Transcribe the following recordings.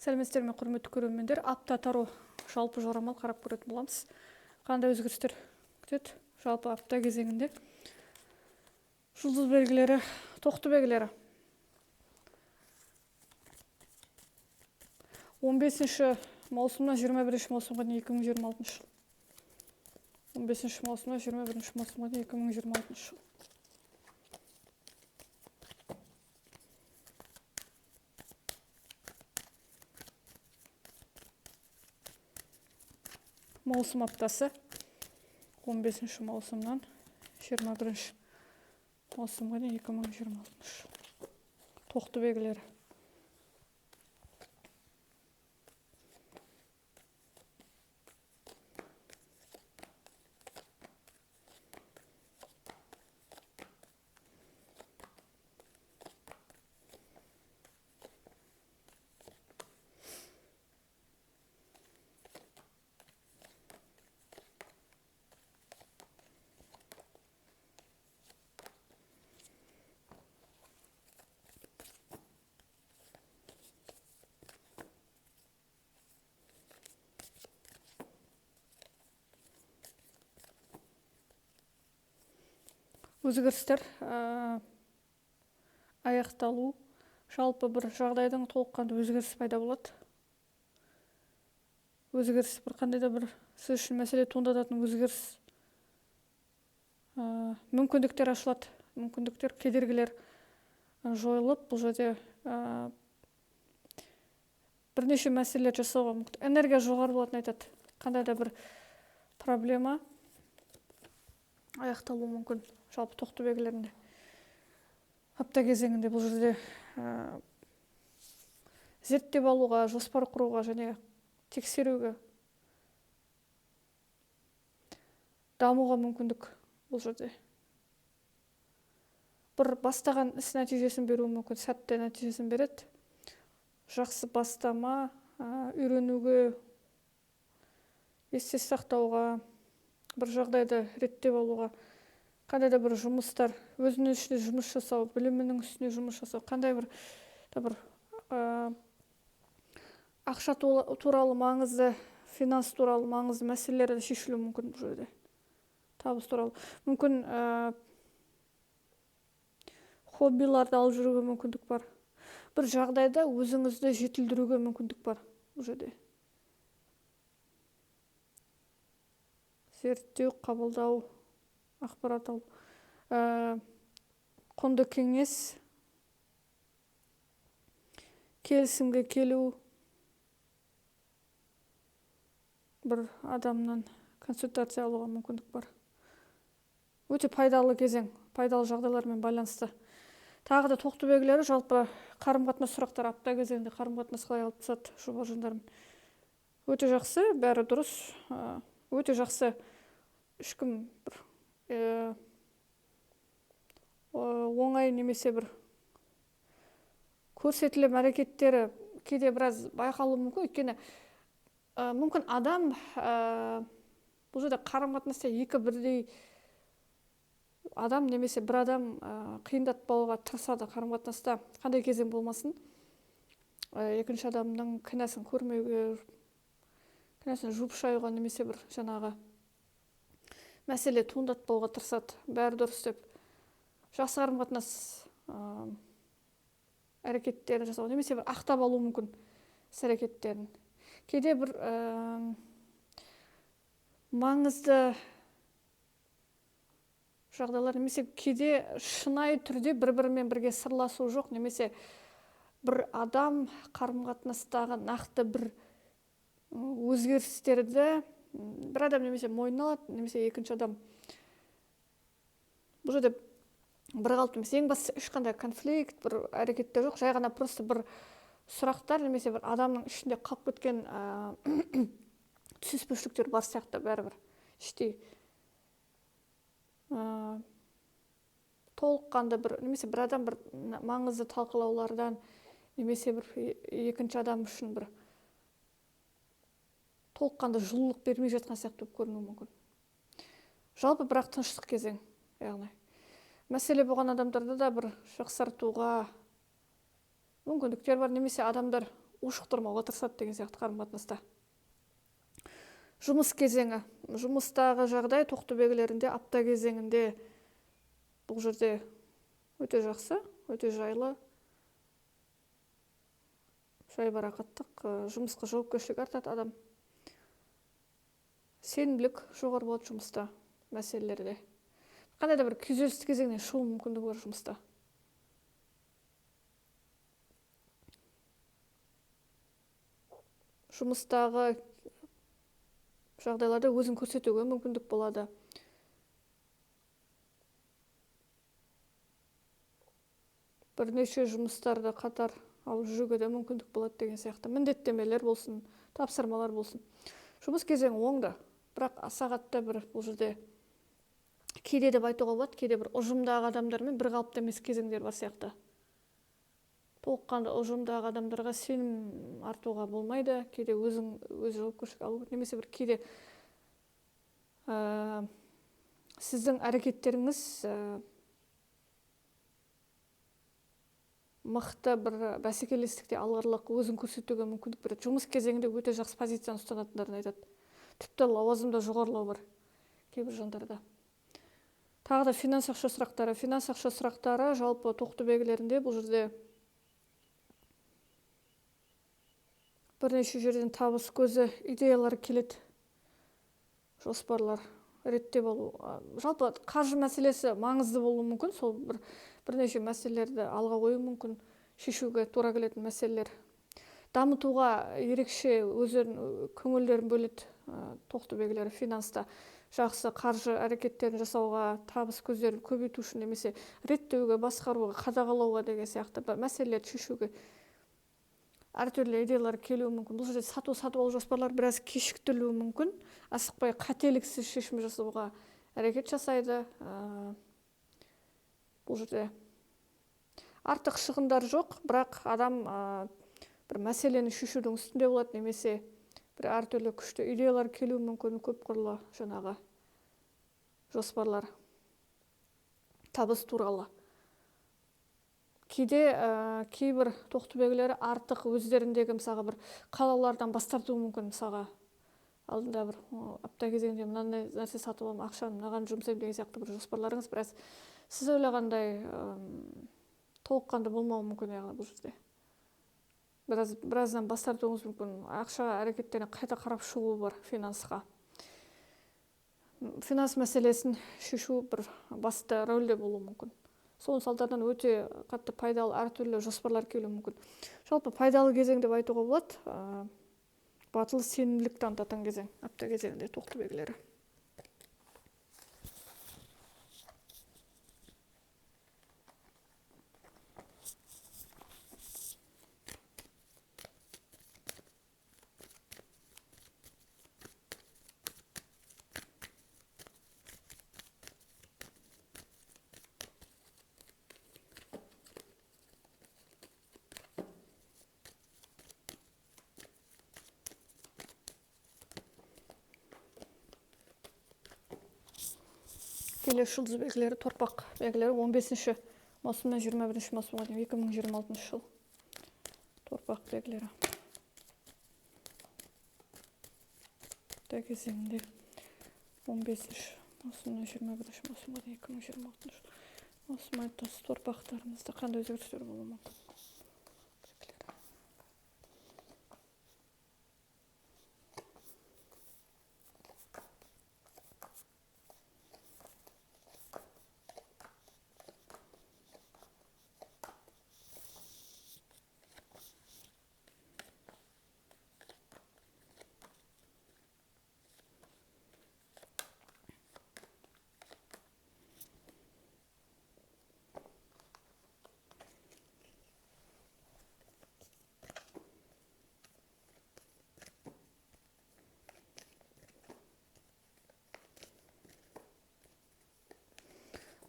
Сәлеметсіздер ме, құрметті көрермендер. Апта тару жалпы жорамал қарап көретін боламыз. Қандай өзгерістер күтеді жалпы апта кезеңінде? Жұлдыз белгілері, тоқты белгілері. 15 маусымнан 21 маусымға дейін 2026 жыл. 15 маусымнан 21 маусымға дейін 2026 жыл. Маусым аптасы 15 маусымнан 21 маусымға дейін 2026 жыл. Тоқты белгілері. Өзгерістер аяқталу, жалпы бір жағдайдың толыққанды өзгеріс пайда болады. Өзгеріс бір қандай да бір сіз үшін мәселе туындататын өзгеріс, мүмкіндіктер ашылады, мүмкіндіктер, кедергілер жойылып, бұл жерде бірнеше мәселелер жасауға мүмкін. Энергия жоғары болатын айтады. Қандай да бір проблема аяқталуы мүмкін. Жалпы тоқты белгілерінде. Апта кезеңінде бұл жерде зерттеп алуға, жоспар құруға және тексеруге, дамуға мүмкіндік бұл жерде. Бір бастаған іс нәтижесін беруі мүмкін, сәтті нәтижесін береді. Жақсы бастама, үйренуге, есте сақтауға, бір жағдайды реттеп алуға, қандай да бір жұмыстар, өзінің үстіне жұмыс жасау, білімінің үстіне жұмыс жасау, қандай бір ақша туралы маңызды, финанс туралы маңызды мәселелерді шешілуі мүмкін бұл жерде. Табыс туралы. Мүмкін хоббиларды алып жүруге мүмкіндік бар. Бір жағдайда өзіңізді жетілдіруге мүмкіндік бар бұл жерде. Зерттеу, қабылдау, ақпарат алу, құнды кеңес, келісімге келу, бір адамнан консультация алуға мүмкіндік бар. Өте пайдалы кезең, пайдалы жағдайлармен байланысты. Тағы да тоқты белгілері жалпы қарым-қатынас сұрақтар, апта кезеңінде қарым-қатынас қалай алып түсады жоба жындарым. Өте жақсы, бәрі дұрыс, өте жақсы. Ешкім бір оңай немесе бір көрсетілім әрекеттері кейде біраз байқалуы мүмкін. Өйткені мүмкін адам бұл жерде қарым-қатынаста екі бірдей адам немесе бір адам қиындатпауға тырысады қарым-қатынаста. Қандай кезең болмасын, екінші адамның кінәсін көрмеуге, кінәсін жуып шаюға немесе бір жаңағы мәселе туындатпауға тырысады. Бәрі дұрыс деп жақсы қарым-қатынас әрекеттерін жасау немесе бір ақтап алу мүмкін іс әрекеттерін. Кейде бір маңызды жағдайлар немесе кейде шынайы түрде бір-бірімен бірге сырласу жоқ, немесе бір адам қарым-қатынастағы нақты бір өзгерістерді бір адам немесе мойнына алады, немесе екінші адам. Бұл жерде бір қалыпты емес, ең бастысы ешқандай конфликт, бір әрекеттер жоқ, жай ғана просто бір сұрақтар немесе бір адамның ішінде қалып кеткен түсініспеушіліктер бар сияқты бәрібір. Іштей толыққанды бір немесе бір адам бір маңызды талқылаулардан немесе бір екінші адам үшін бір толыққанды жылулық бермей жатқан сияқты көрінуі мүмкін. Жалпы бірақ тыныштық кезең, яғни мәселе болған адамдарды да бір жақсартуға мүмкіндіктер бар, немесе адамдар ушықтырмауға тырысады деген сияқты қарым қатынаста. Жұмыс кезеңі. Жұмыстағы жағдай Тоқтыбегілерінде апта кезеңінде бұл жерде өте жақсы, өте жайлы, жайбарақаттық, жұмысқа жауапкершілік артады адам. Сенімділік жоғары болады жұмыста, мәселелерде. Қандай да бір күйзелісті кезеңнен шығу мүмкіндігі бар жұмыста. Жұмыстағы жағдайларда өзін көрсетуге мүмкіндік болады. Бірнеше жұмыстарды қатар алып жүруге де мүмкіндік болады деген сияқты. Міндеттемелер болсын, тапсырмалар болсын. Жұмыс кезеңі оңды, бірақ сағатта бір бұл жерде кейде деп айтуға болады, кейде бір ұжымдағы адамдармен бір қалыпты емес кезеңдер бар сияқты. Толыққанды ұжымдағы адамдарға сенім артуға болмайды, кейде өз жауапкершілік алу, немесе бір кейде сіздің әрекеттеріңіз мықты бір бәсекелестікте алғырлық өзін көрсетуге мүмкіндік береді. Жұмыс кезеңінде өте жақсы позицияны ұстанатындарын айтады. Тіпті лауазымда жоғарылау бар кейбір жандарда. Тағы да финанс ақша сұрақтары. Финанс ақша сұрақтары жалпы Тоқтыбегілерінде бұл жерде бірнеше жерден табыс көзі, идеялар келеді, жоспарлар реттеп алу. Жалпы қаржы мәселесі маңызды болуы мүмкін, сол бірнеше мәселелерді алға қою мүмкін, шешуге тура келетін мәселелер. Дамытуға ерекше өздерінің көңілдерін бөледі Тоқтыбегілері финанста. Жақсы қаржы әрекеттерін жасауға, табыс көздерін көбейту үшін немесе реттеуге, басқаруға, қадағалауға деген сияқты мәселелерді шешуге әртүрлі идеялар келуі мүмкін. Бұл жерде сатып алу жоспарлар біраз кешіктірілуі мүмкін. Асықпай қателіксіз шешім жасауға әрекет жасайды. Бұл жерде артық шығындар жоқ, бірақ адам бір мәселені шешудің үстінде болады, немесе бір әртүрлі күшті идеялар келуі мүмкін, көп қырлы жаңағы жоспарлар табыс туралы. Кейде кейбір Тоқтыбегілері артық өздеріндегі мысалға бір қалаулардан бас тартуы мүмкін. Мысалға алдында бір апта кезеңінде мынандай нәрсе сатып аламын, ақшаны мынаған жұмсаймын деген сияқты бір жоспарларыңыз біраз сіз ойлағандай толыққанды болмауы мүмкін. Яғни бұл жерде біраздан бас тартуыңыз мүмкін. Ақша әрекеттеріне қайта қарап шығуы бар финансқа. Финанс мәселесін шешу бір басты рөлде болуы мүмкін. Соның салдарынан өте қатты пайдалы әртүрлі жоспарлар келуі мүмкін. Жалпы пайдалы кезең деп айтуға болады. Батыл сенімділік танытатын кезең, апта кезеңінде Тоқтыбегілері. Келесі жұлдыз белгілері, торпақ белгілері 15 маусымнан 21 маусымға дейін 2026 жыл. Торпақ белгілері. Апта кезеңінде 15 маусымнан 21 маусымға дейін 2026 жыл. Маусым айтасы торпақтарымызда қандай өзгерістер болуы мүмкін?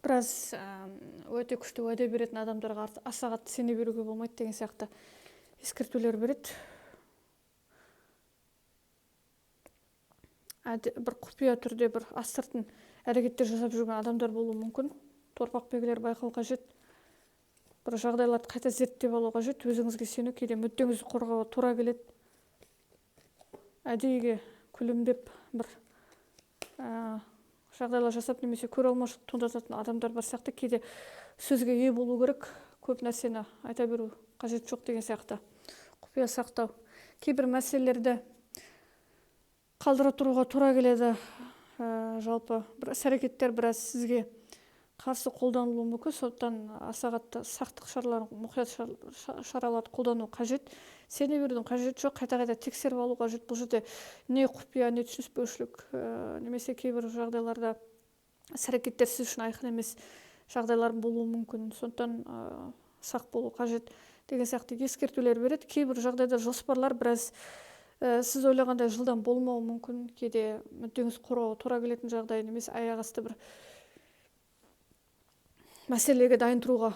Біраз өте күшті уәде беретін адамдарға аса қатты сене беруге болмайды деген сияқты ескертулер береді. Бір құпия түрде бір астыртын әрекеттер жасап жүрген адамдар болуы мүмкін. Торпақ белгілері байқау қажет. бір жағдайларды қайта зерттеп алу қажет. Өзіңізге сену, кейде мүддеңізді қорғауға тура келеді. Әдейіге күлімдеп бір жағдайлар жасап немесе көре алмаушылық туындататын адамдар бар сияқты, кейде сөзге ие болу керек, көп нәрсені айта беру қажет жоқ деген сияқты. Құпия сақтау. Кейбір мәселелерді қалдыра тұруға тура келеді. Жалпы бір іс-әрекеттер біраз сізге қарсы қолданылуы мүмкін, сондықтан аса қатты сақтық шараларын, мұқият шараларды қолдану қажет. Сене берудің қажеті жоқ, қайта-қайта тексеріп алу қажет. Бұл жерде не құпия, не түсініспеушілік, немесе кейбір жағдайларда іс-әрекеттер сіз үшін айқын емес жағдайлар болуы мүмкін. Сондықтан сақ болу қажет деген сияқты ескертулер береді. Кейбір жағдайда жоспарлар біраз сіз ойлағандай жылдан болмауы мүмкін. Кейде мүддеңіз қорғауға тура келетін жағдай, немесе аяқ асты бір мәселеге дайын тұруға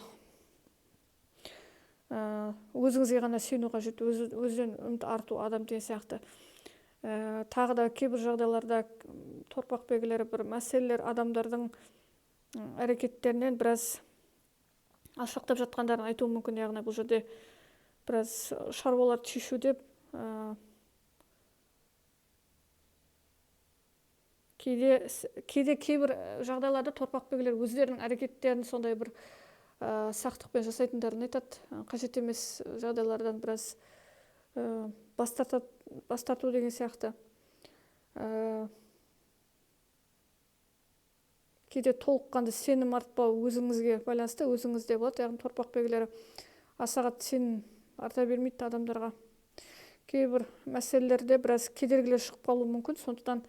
өзіңізге ғана сену қажет, өзінен үміт арту адам деген сияқты. Тағы да кейбір жағдайларда торпақ белгілері бір мәселелер адамдардың әрекеттерінен біраз алшақтап жатқандарын айтуы мүмкін. Яғни бұл жерде біраз шаруаларды шешуде кейде кейбір жағдайларда торпақ белгілері өздерінің әрекеттерін сондай бір сақтықпен жасайтындарын айтады. Қажет емес жағдайлардан біраз бас тарту деген сияқты. Кейде толыққанды сенім артпау өзіңізге байланысты, өзіңізде болады. Яғни торпақ белгілері аса қатты сенім арта бермейді адамдарға. Кейбір мәселелерде біраз кедергілер шығып қалуы мүмкін, сондықтан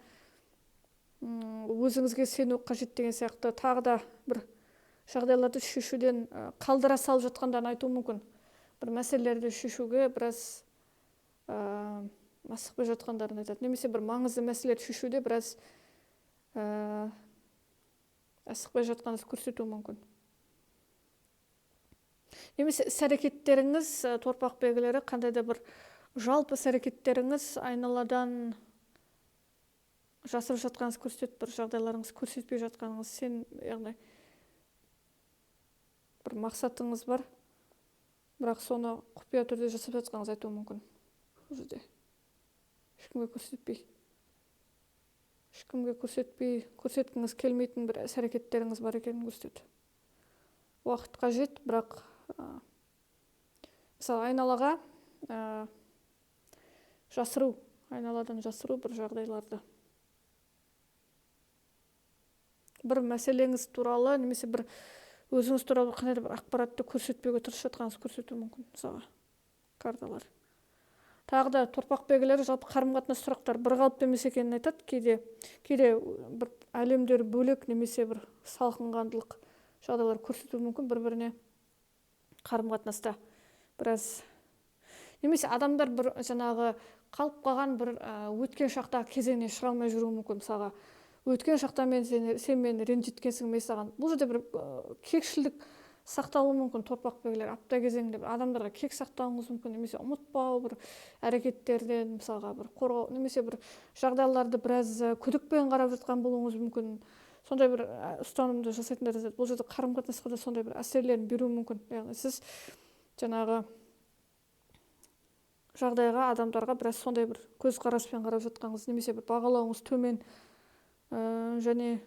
өзіңізге сену қажет деген сияқты. Тағы да бір жағдайларды шешуден қалдыра салып жатқандарын айтуы мүмкін. Бір мәселелерді шешуге біраз асықпай жатқандарын айтады. Немесе бір маңызды мәселелерді шешуде біраз асықпай жатқаныңызды көрсетуі мүмкін. Немесе іс-әрекеттеріңіз, торпақ белгілері, қандай да бір жалпы іс-әрекеттеріңіз айналадан жасырып жатқаныңыз көрсетеді, бір жағдайларыңыз көрсетпей жатқаныңыз, яғни бір мақсатыңыз бар, бірақ соны құпия түрде жасап жатқаныңыз айтуы мүмкін. Бұл жерде ешкімге көрсеткіңіз келмейтін бір іс-әрекеттеріңіз бар екенін көрсетеді. Уақыт қажет, бірақ мысалы айналаға айналадан жасыру бір жағдайларды. Бір мәселеңіз туралы, немесе бір өзіңіз туралы қандай да бір ақпаратты көрсетпеуге тырысып жатқаныңыз көрсетуі мүмкін. Мысалы карталар. Тағы да торпақ белгілері жалпы қарым-қатынас сұрақтар бір қалыпты емес екенін айтады. Кейде бір әлемдер бөлек, немесе бір салқынқандылық жағдайлар көрсетуі мүмкін бір-біріне қарым-қатынаста. Біраз немесе адамдар бір жаңағы қалып қалған бір өткен шақтағы кезеңнен шыға алмай жүруі мүмкін. Мысалға, өткен шақта сен мені ренжіткенсің, мен саған. Бұл жерде бір кекшілдік сақталуы мүмкін. Торпақ белгілері апта кезеңінде бір адамдарға кек сақтауыңыз мүмкін, немесе ұмытпау бір әрекеттерден, мысалға бір қорғау, немесе бір жағдайларды біраз күдікпен қарап жатқан болуыңыз мүмкін. Сондай бір ұстанымды жасайтындар. Бұл жерде қарым-қатынасқа да сондай бір әсерлерін беруі мүмкін. Яғни сіз жаңағы жағдайға, адамдарға біраз сондай бір көзқараспен қарап жатқаныңыз, немесе бір бағалауыңыз төмен, және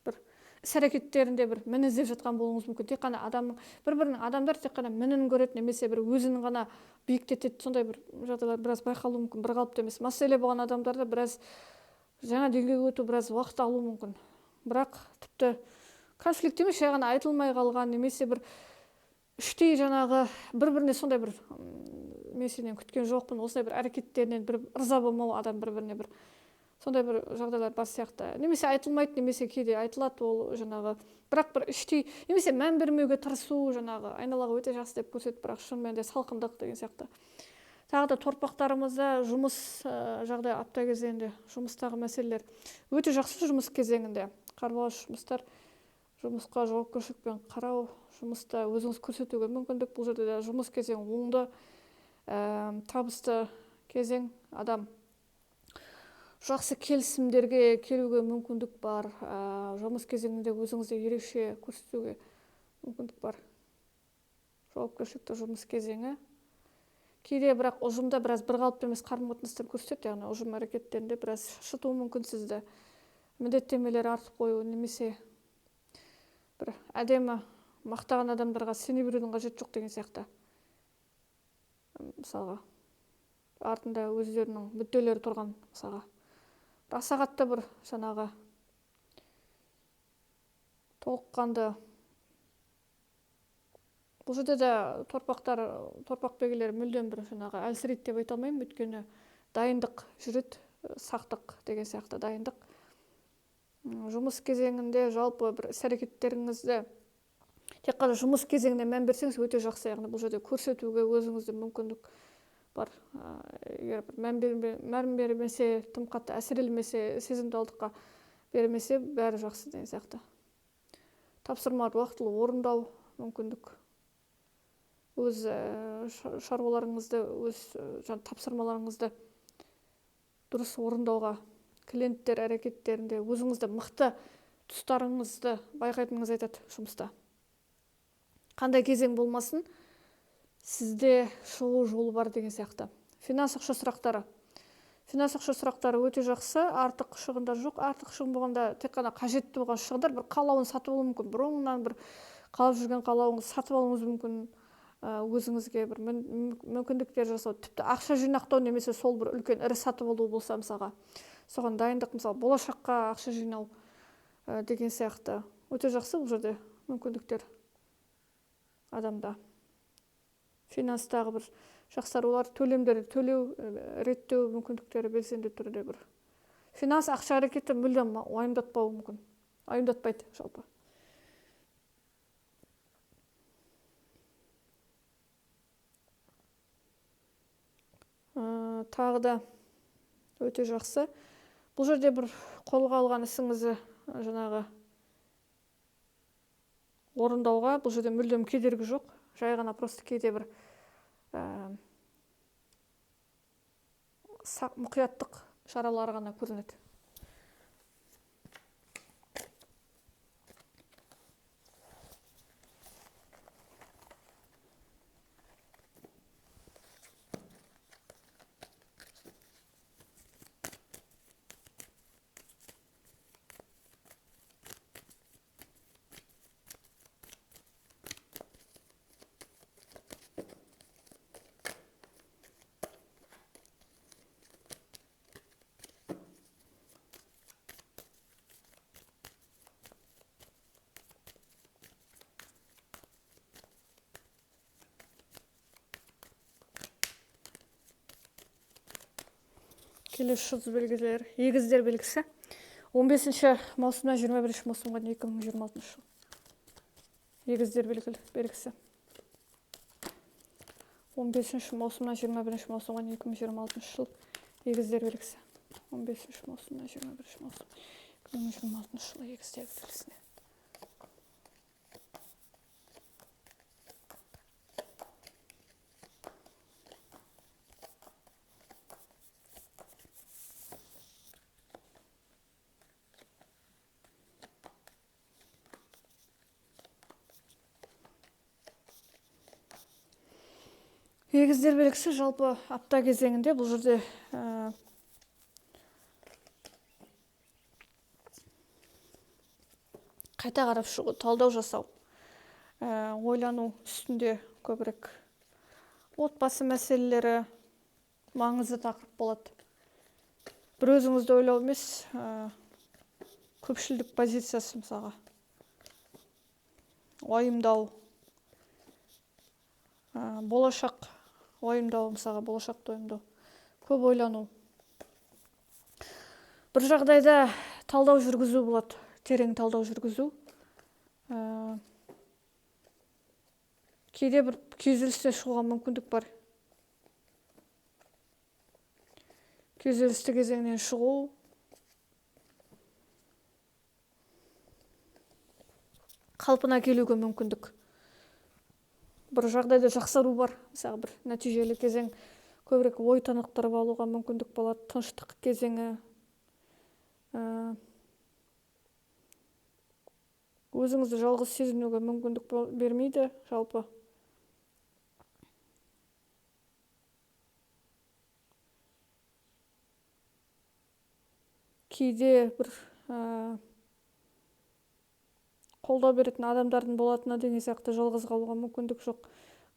бір іс-әрекеттерінде бір мін іздеп жатқан болуыңыз мүмкін. Тек қана адамдар тек қана мінін көреді, немесе бір өзінің ғана биіктетеді. Сондай бір жағдайлар біраз байқалуы мүмкін, бір қалыпты емес. Мәселе болған адамдарда біраз жаңа деңгейге өту біраз уақыт алуы мүмкін. Бірақ тіпті конфликт емес, жай ғана айтылмай қалған, немесе бір іштей жаңағы бір-біріне сондай бір мен сенен күткен жоқпын, осындай бір әрекеттерінен бір ырза болмау, адам бір-біріне бір сондай бір жағдайлар бар сияқты. Немесе айтылмайды, немесе кейде айтылады, ол жаңағы бірақ бір іштей, немесе мән бермеуге тырысу, жаңағы айналаға өте жақсы деп көрсетіп, бірақ шын мәнінде салқындық деген сияқты. Тағы да торпақтарымызда жұмыс жағдай апта кезеңінде, жұмыстағы мәселелер өте жақсы. Жұмыс кезеңінде қарбалас жұмыстар, жұмысқа жауапкершілікпен қарау, жұмыста өзіңіз көрсетуге мүмкіндік. Бұл жерде де жұмыс кезеңі оңды, табысты кезең, адам жақсы келісімдерге келуге мүмкіндік бар. Жұмыс кезеңінде өзіңізді ерекше көрсетуге мүмкіндік бар. жауапкершілікті жұмыс кезеңі. Кейде бірақ ұжымда біраз бір қалыпты емес қарым-қатынастар көрсетеді, яғни ұжым әрекеттерінде біраз шытуы мүмкін сізді, міндеттемелер артып қою, немесе бір әдемі мақтаған адамдарға сене берудің қажеті жоқ деген сияқты. Мысалға, артында өздерінің мүдделері тұрған, мысалға, аса қатты бір жаңағы толыққанды. Бұл жерде де торпақ бегелері мүлдем бір жаңағы әлсірейді деп айта алмаймын, өйткені дайындық жүреді, сақтық деген сияқты дайындық. Жұмыс кезеңінде жалпы бір іс-әрекеттеріңізді тек қана жұмыс кезеңіне мән берсеңіз өте жақсы, яғни бұл жерде көрсетуге өзіңізде мүмкіндік бар. Егер мән бермесе, тым қатты әсірелмесе, сезімталдыққа бермесе, бәрі жақсы деген сияқты. Тапсырмаларды уақытылы орындау мүмкіндік. Өз шаруаларыңызды, өз тапсырмаларыңызды дұрыс орындауға, клиенттер әрекеттерінде өзіңізді мықты тұстарыңызды байқайтыныңыз айтады жұмыста. Қандай кезең болмасын, сізде шығу жолы бар деген сияқты. Финанс ақша сұрақтары. Финанс ақша сұрақтары өте жақсы, артық шығындар жоқ. Артық шығын болғанда тек қана қажетті болған шығындар, бір қалауын сатып алу мүмкін. Бұрыннан бір қалап жүрген қалауыңыз сатып алуыңыз мүмкін. Өзіңізге бір мүмкіндіктер жасау, тіпті ақша жинақтау, немесе сол бір үлкен ірі сатып алу болса, мысалға, соған дайындық, мысалы, болашаққа ақша жинау деген сияқты. Өте жақсы бұл жерде мүмкіндіктер адамда. Финанстағы бір жақсарулар, төлемдерді төлеу, реттеу мүмкіндіктері белсенді түрде бір. Финанс ақша әрекеті мүлдем уайымдатпауы мүмкін. Уайымдатпайды жалпы. Тағы да өте жақсы. Бұл жерде бір қолға алған ісіңізді жаңағы орындауға, бұл жерде мүлдем кедергі жоқ. Жай ғана просто кейде бір мұқияттық шаралар ғана көрінеді. Келесі жұлдыз белгілері, егіздер белгісі 15 маусымнан 21 маусымға 2026 жыл. Егіздер белгісі 15 маусымнан 21 маусымға 2026 жыл. Егіздер белгісі 15 маусымнан 21 маусым 2026 жыл. Егіздер белгісіне. Егіздер белгісі жалпы апта кезеңінде бұл жерде қайта қарап шығу, талдау жасау, ойлану үстінде көбірек. Отбасы мәселелері маңызды тақырып болады. Бір өзіңізді ойлау емес, көпшілдік позициясы, мысалға, уайымдау, болашақ уайымдау, мысалға, болашақты уайымдау, көп ойлану. Бір жағдайда талдау жүргізу болады, терең талдау жүргізу. Кейде бір күйзелістен шығуға мүмкіндік бар. Күйзелісті кезеңнен шығу, қалпына келуге мүмкіндік. Бір жағдайда жақсару бар, мысалы, бір нәтижелі кезең, көбірек ой танықтырып алуға мүмкіндік болады, тыныштық кезеңі. Өзіңізді жалғыз сезінуге мүмкіндік бермейді, жалпы. кейде бір қолдау беретін адамдардың болатыны деген сияқты жалғыз қалуға мүмкіндік жоқ.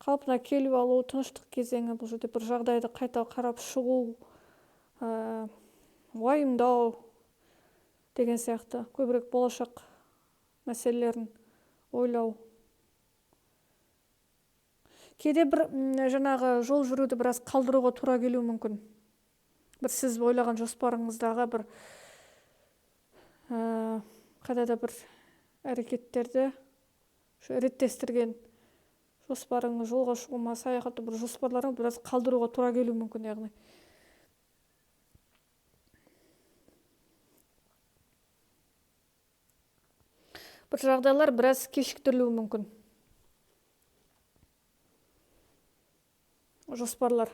Қалпына келіп алу, тыныштық кезеңі, бұл жерде бір жағдайды қайта қарап шығу, уайымдау деген сияқты көбірек болашақ мәселелерін ойлау. Кейде бір жаңағы жол жүруді біраз қалдыруға тура келуі мүмкін. Бір сіз ойлаған жоспарыңыздағы бір қайда да бір әрекеттерді реттестірген жоспарыңыз, жолға шығума, саяхатты бір жоспарларың біраз қалдыруға тура келуі мүмкін, яғни. Бір жағдайлар біраз кешіктірілуі мүмкін. Жоспарлар.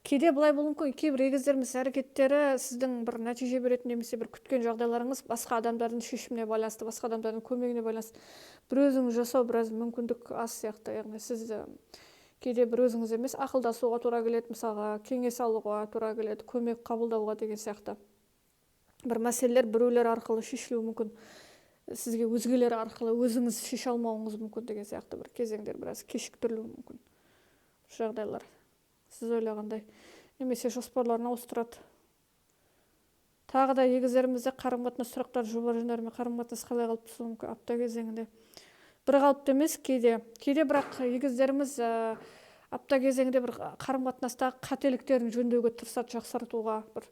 Кейде былай болуы мүмкін, кейбір егіздеріміз әрекеттері сіздің бір нәтиже беретін немесе бір күткен жағдайларыңыз басқа адамдардың шешіміне байланысты, басқа адамдардың көмегіне байланысты. Бір өзіңіз жасау біраз мүмкіндік аз сияқты, яғни сіз кейде бір өзіңіз емес ақылдасуға тура келеді, мысалға кеңес алуға тура келеді, көмек қабылдауға деген сияқты. Бір мәселелер біреулер арқылы шешілуі мүмкін, сізге өзгелер арқылы өзіңіз шеше алмауыңыз мүмкін деген сияқты бір кезеңдер біраз кешіктірілуі мүмкін. Жағдайлар сіз ойлағандай немесе жоспарларын ауыстырады. Тағы да егіздерімізде қарым-қатынас сұрақтар, жоба жөндарымен қарым-қатынас қалай қалыптасуы мүмкін апта кезеңінде. Бір қалыпты емес кейде бірақ егіздеріміз апта кезеңінде бір қарым-қатынастағы қателіктерін жөндеуге тырысады, жақсартуға, бір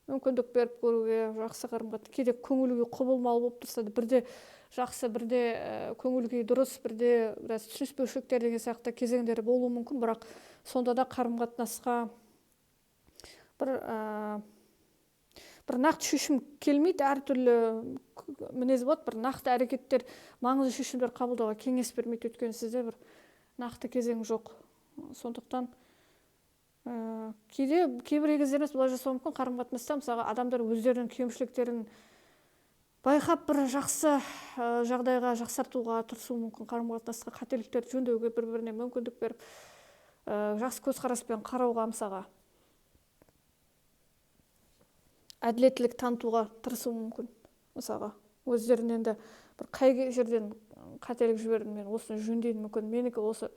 мүмкіндік беріп көруге, жақсы қарым-қатынас. Кейде көңіл-күй құбылмалы болып тұрса да, бірде жақсы, бірде көңіл-күй дұрыс, бірде біраз түсініспеушіліктер деген сияқты кезеңдері болуы мүмкін, бірақ сонда да қарым-қатынасқа бір нақты шешім келмейді, әртүрлі мінез болады, бір нақты әрекеттер, маңызды шешімдер қабылдауға кеңес бермейді, өйткені сізде бір нақты кезең жоқ. Сондықтан кейбір егіздеріміз бұлай жасауы мүмкін, қарым-қатынаста мысалға адамдар өздерінің кемшіліктерін байқап бір жақсы жағдайға жақсартуға тырысуы мүмкін, қарым-қатынасқа қателіктерді жөндеуге бір-біріне мүмкіндік беріп, жақсы көзқараспен қарауға, мысалға әділеттілік танытуға тырысуы мүмкін. Мысалға өздерінен де бір қай жерден қателік жібердім, мен осыны жөндеймін, мүмкін менікі осы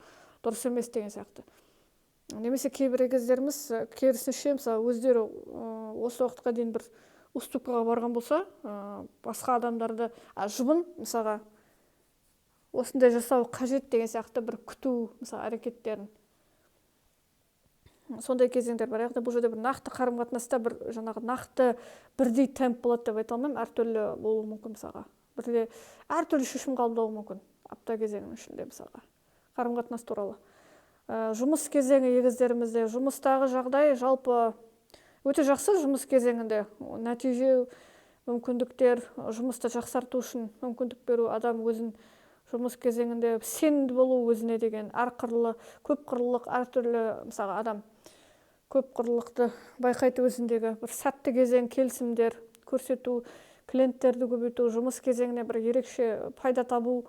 дұрыс емес деген сияқты. Немесе кейбір егіздеріміз керісінше, мысалы өздері осы уақытқа дейін бір уступкаға барған болса, басқа адамдарды жұбын, мысалға осындай жасау қажет деген сияқты бір күту, мысалы әрекеттерін. Сондай кезеңдер бар. Яғни бұл жерде бір нақты қарым-қатынаста бір жаңағы нақты бірдей темп болады деп айта алмаймын, әртүрлі болуы мүмкін, мысалға. Бірде әртүрлі шешім қабылдауы мүмкін апта кезеңінің ішінде, мысалға. Қарым-қатынас туралы. Жұмыс кезеңі егіздерімізде, жұмыстағы жағдай жалпы өте жақсы жұмыс кезеңінде. Нәтиже, мүмкіндіктер, жұмысты жақсарту үшін мүмкіндік беру, адам өзін жұмыс кезеңінде сенімді болу өзіне деген әрқырлы, көп қырлылық, әртүрлі, мысалға адам көп қырлылықты байқайды өзіндегі, бір сәтті кезең, келісімдер көрсету, клиенттерді көбейту, жұмыс кезеңіне бір ерекше пайда табу,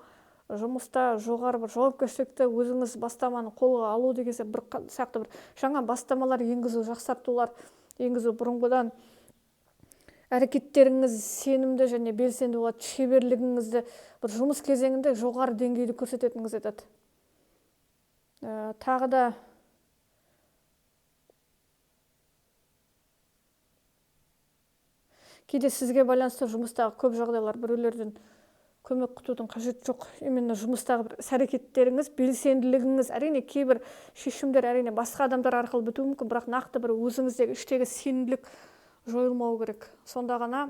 жұмыста жоғары бір жауапкершілікті өзіңіз бастаманы қолға алу деген сияқты бір жаңа бастамалар енгізу, жақсартулар енгізу, бұрынғыдан әрекеттеріңіз сенімді және белсенді болады, шеберлігіңізді бір жұмыс кезеңінде жоғары деңгейді көрсететініңіз айтады. Тағы да кейде сізге байланысты жұмыстағы көп жағдайлар біреулерден көмек күтудің қажеті жоқ. Именно жұмыстағы бір әрекеттеріңіз, белсенділігіңіз, әрине кейбір шешімдер әрине басқа адамдар арқылы бітуі мүмкін, бірақ нақты бір өзіңіздегі іштегі сенімділік жойылмау керек. Сонда ғана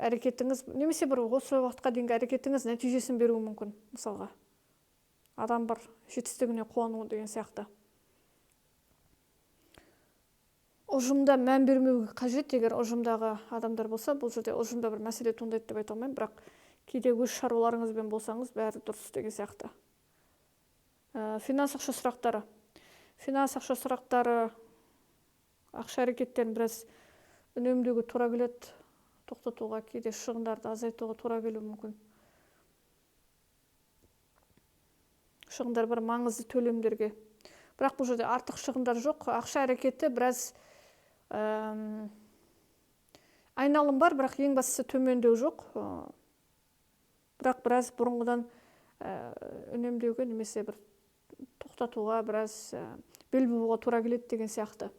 әрекетіңіз, немесе бір осы уақытқа дейінгі әрекетіңіз нәтижесін беруі мүмкін, мысалға. Адам бар жетістігіне қуану деген сияқты. Ұжымда мән бермеуге қажет, егер ұжымдағы адамдар болса, бұл жерде ұжымда бір мәселе туындайды деп айта алмаймын, бірақ кейде өз шаруаларыңызбен болсаңыз, бәрі дұрыс деген сияқты. Финанс ақша сұрақтары. Финанс ақша сұрақтары ақша әрекеттерін біраз үнемдеуге тура келеді, тоқтатуға, кейде шығындарды азайтуға тура келуі мүмкін. Шығындар бір маңызды төлемдерге. Бірақ бұл жерде артық шығындар жоқ. Ақша әрекеті біраз айналым бар, бірақ ең бастысы төмендеу жоқ. Бірақ біраз бұрынғыдан үнемдеуге немесе бір тоқтатуға біраз бел буға тура келеді деген сияқты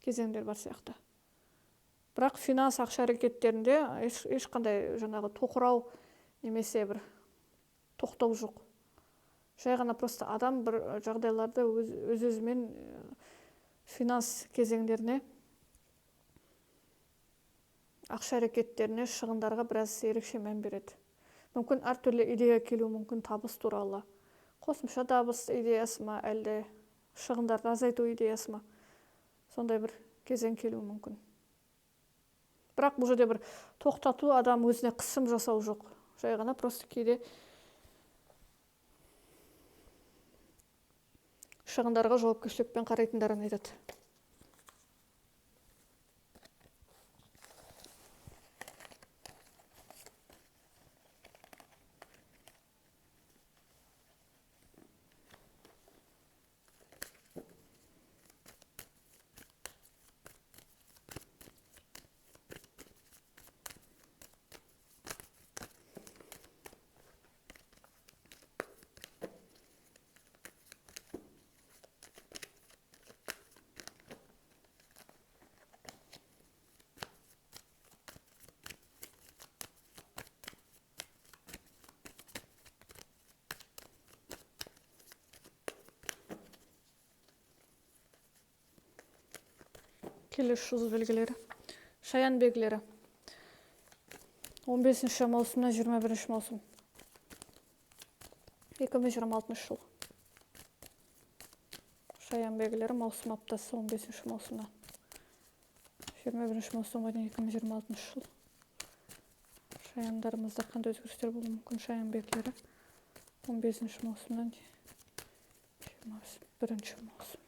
кезеңдер бар сияқты. Бірақ финанс ақша әрекеттерінде ешқандай жаңағы тоқырау немесе бір тоқтау жоқ. Жай ғана просто адам бір жағдайларды өз-өзімен финанс кезеңдеріне, ақша әрекеттеріне, шығындарға біраз ерекше мән береді. Мүмкін әртүрлі идея келуі мүмкін, табыс туралы. Қосымша табыс идеясы ма, әлде шығындарды азайту идеясы ма, сондай бір кезең келуі мүмкін. Бірақ бұл жерде бір тоқтату, адам өзіне қысым жасау жоқ. Жай ғана просто кейде шығындарға жауапкершілікпен қарайтындарын айтады. Келесі жұлдыз белгілері. Шаян белгілері. 15 маусымнан 21 маусым. 2026 жыл. Шаян белгілері маусым аптасы 15 маусымнан 21 маусымға дейін 2026 жыл. Шаяндарымызда қандай өзгерістер болуы мүмкін? Шаян белгілері 15 маусымнан 21 маусым.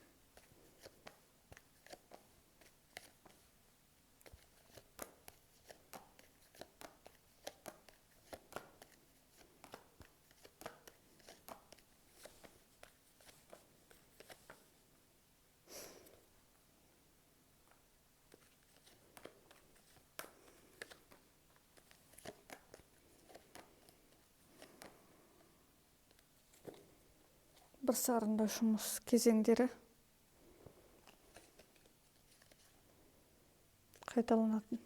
Бір сарында жұмыс кезеңдері қайталанатын.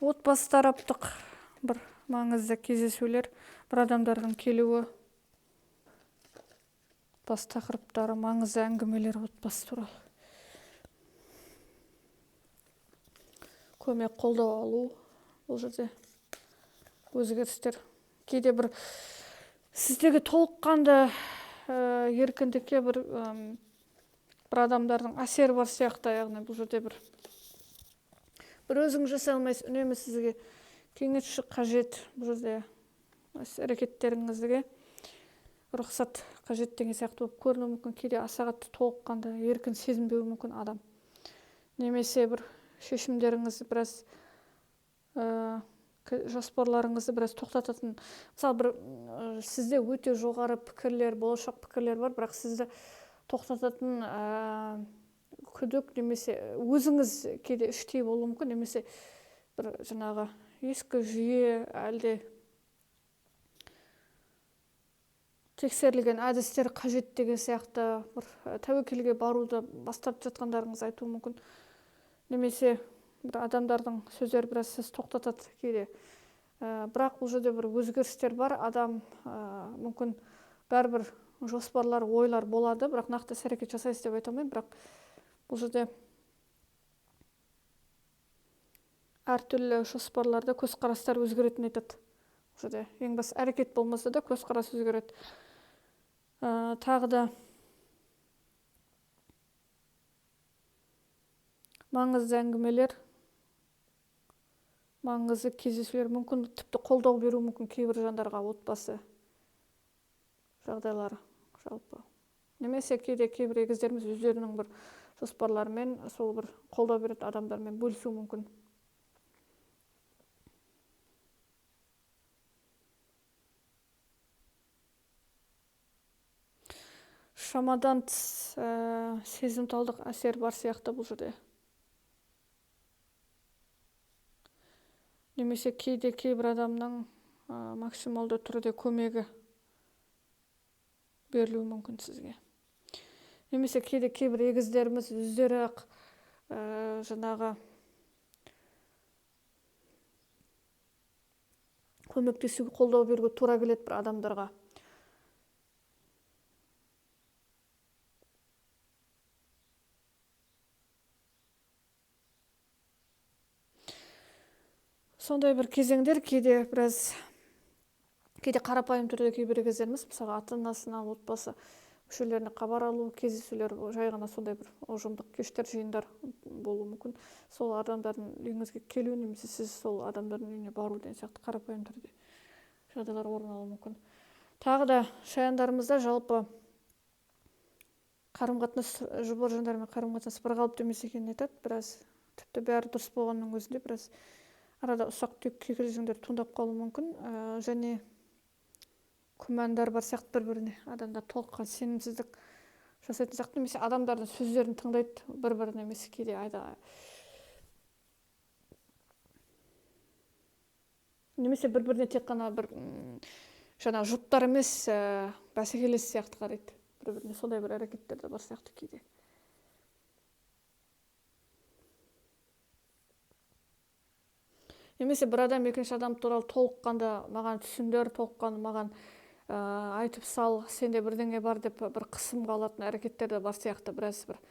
Отбасы тараптық бір маңызды кездесулер, бір адамдардың келуі, отбасы тақырыптары, маңызды әңгімелер отбасы туралы. Көмек, қолдау алу, бұл жерде өзгерістер. Кейде бір сіздегі толыққанды еркіндікке бір адамдардың әсері бар сияқты, яғни бұл жерде бір өзіңіз жасай алмайсыз, үнемі сізге кеңесші қажет, бұл жерде әрекеттеріңізге рұқсат қажет деген сияқты болып көрінуі мүмкін. Кейде аса қатты толыққанды еркін сезінбеуі мүмкін адам. Немесе бір шешімдеріңізді біраз жоспарларыңызды біраз тоқтататын. Мысалы, бір сізде өте жоғары пікірлер, болашақ пікірлер бар, бірақ сізді тоқтататын күдік немесе өзіңіз кейде іштей болуы мүмкін, немесе бір жаңағы ескі жүйе, әлде тексерілген әдістер қажет деген сияқты бір тәуекелге баруды бастап жатқандарыңыз айтуы мүмкін. Немесе бір адамдардың сөздері біраз сіз тоқтатады кейде. Бірақ бұл жерде бір өзгерістер бар. Адам мүмкін бәрібір жоспарлар, ойлар болады, бірақ нақты әрекет жасайсыз деп айта алмаймын. Бірақ бұл жерде әртүрлі жоспарларда көзқарастар өзгеретін айтады. Бұл жерде ең басты әрекет болмаса да көзқарас өзгереді. Тағы да маңызды әңгімелер, маңызды кездесулер, мүмкін тіпті қолдау беру мүмкін кейбір жандарға отбасы жағдайлары жалпы. Немесе кейде кейбір егіздеріміз өздерінің бір жоспарларымен сол бір қолдау беретін адамдармен бөлісу мүмкін. шамадан тыс сезімталдық әсер бар сияқты бұл жерде. Немесе кейде кейбір адамның максималды түрде көмегі берілуі мүмкін сізге. Немесе кейде кейбір егіздеріміз өздері ақ жаңағы көмектесуге, қолдау беруге тура келеді бір адамдарға. Сондай бір кезеңдер кейде қарапайым түрде кейбір кездеріміз, мысалға ата-анасына, отбасы мүшелеріне хабар алу, кездесулер, жай ғана сондай бір ұжымдық кештер, жиындар болуы мүмкін. Сол адамдардың үйіңізге келу, немесе сіз сол адамдардың үйіне бару деген сияқты қарапайым түрде жағдайлар орын алуы мүмкін. Тағы да шаяндарымызда жалпы қарым-қатынас, жұбар жандармен қарым-қатынас бірқалыпты емес екенін айтады. Біраз тіпті бәрі дұрыс болғанның өзінде біраз арада ұсақ-түйек кикілжіңдер туындап қалуы мүмкін. Және күмәндар бар сияқты бір-біріне, адамдар толыққан сенімсіздік жасайтын сияқты, немесе адамдардың сөздерін тыңдайды бір-біріне, емес кейде немесе бір-біріне тек қана бір жаңа жұптар емес, бәсекелес сияқты қарайды бір-біріне. Сондай бір әрекеттер де бар сияқты кейде. Немесе бір адам екінші адам туралы толыққанда маған түсіндір, толыққанды маған айтып сал, сенде бірдеңе бар деп бір қысымға алатын әрекеттер де бар сияқты. Біраз бір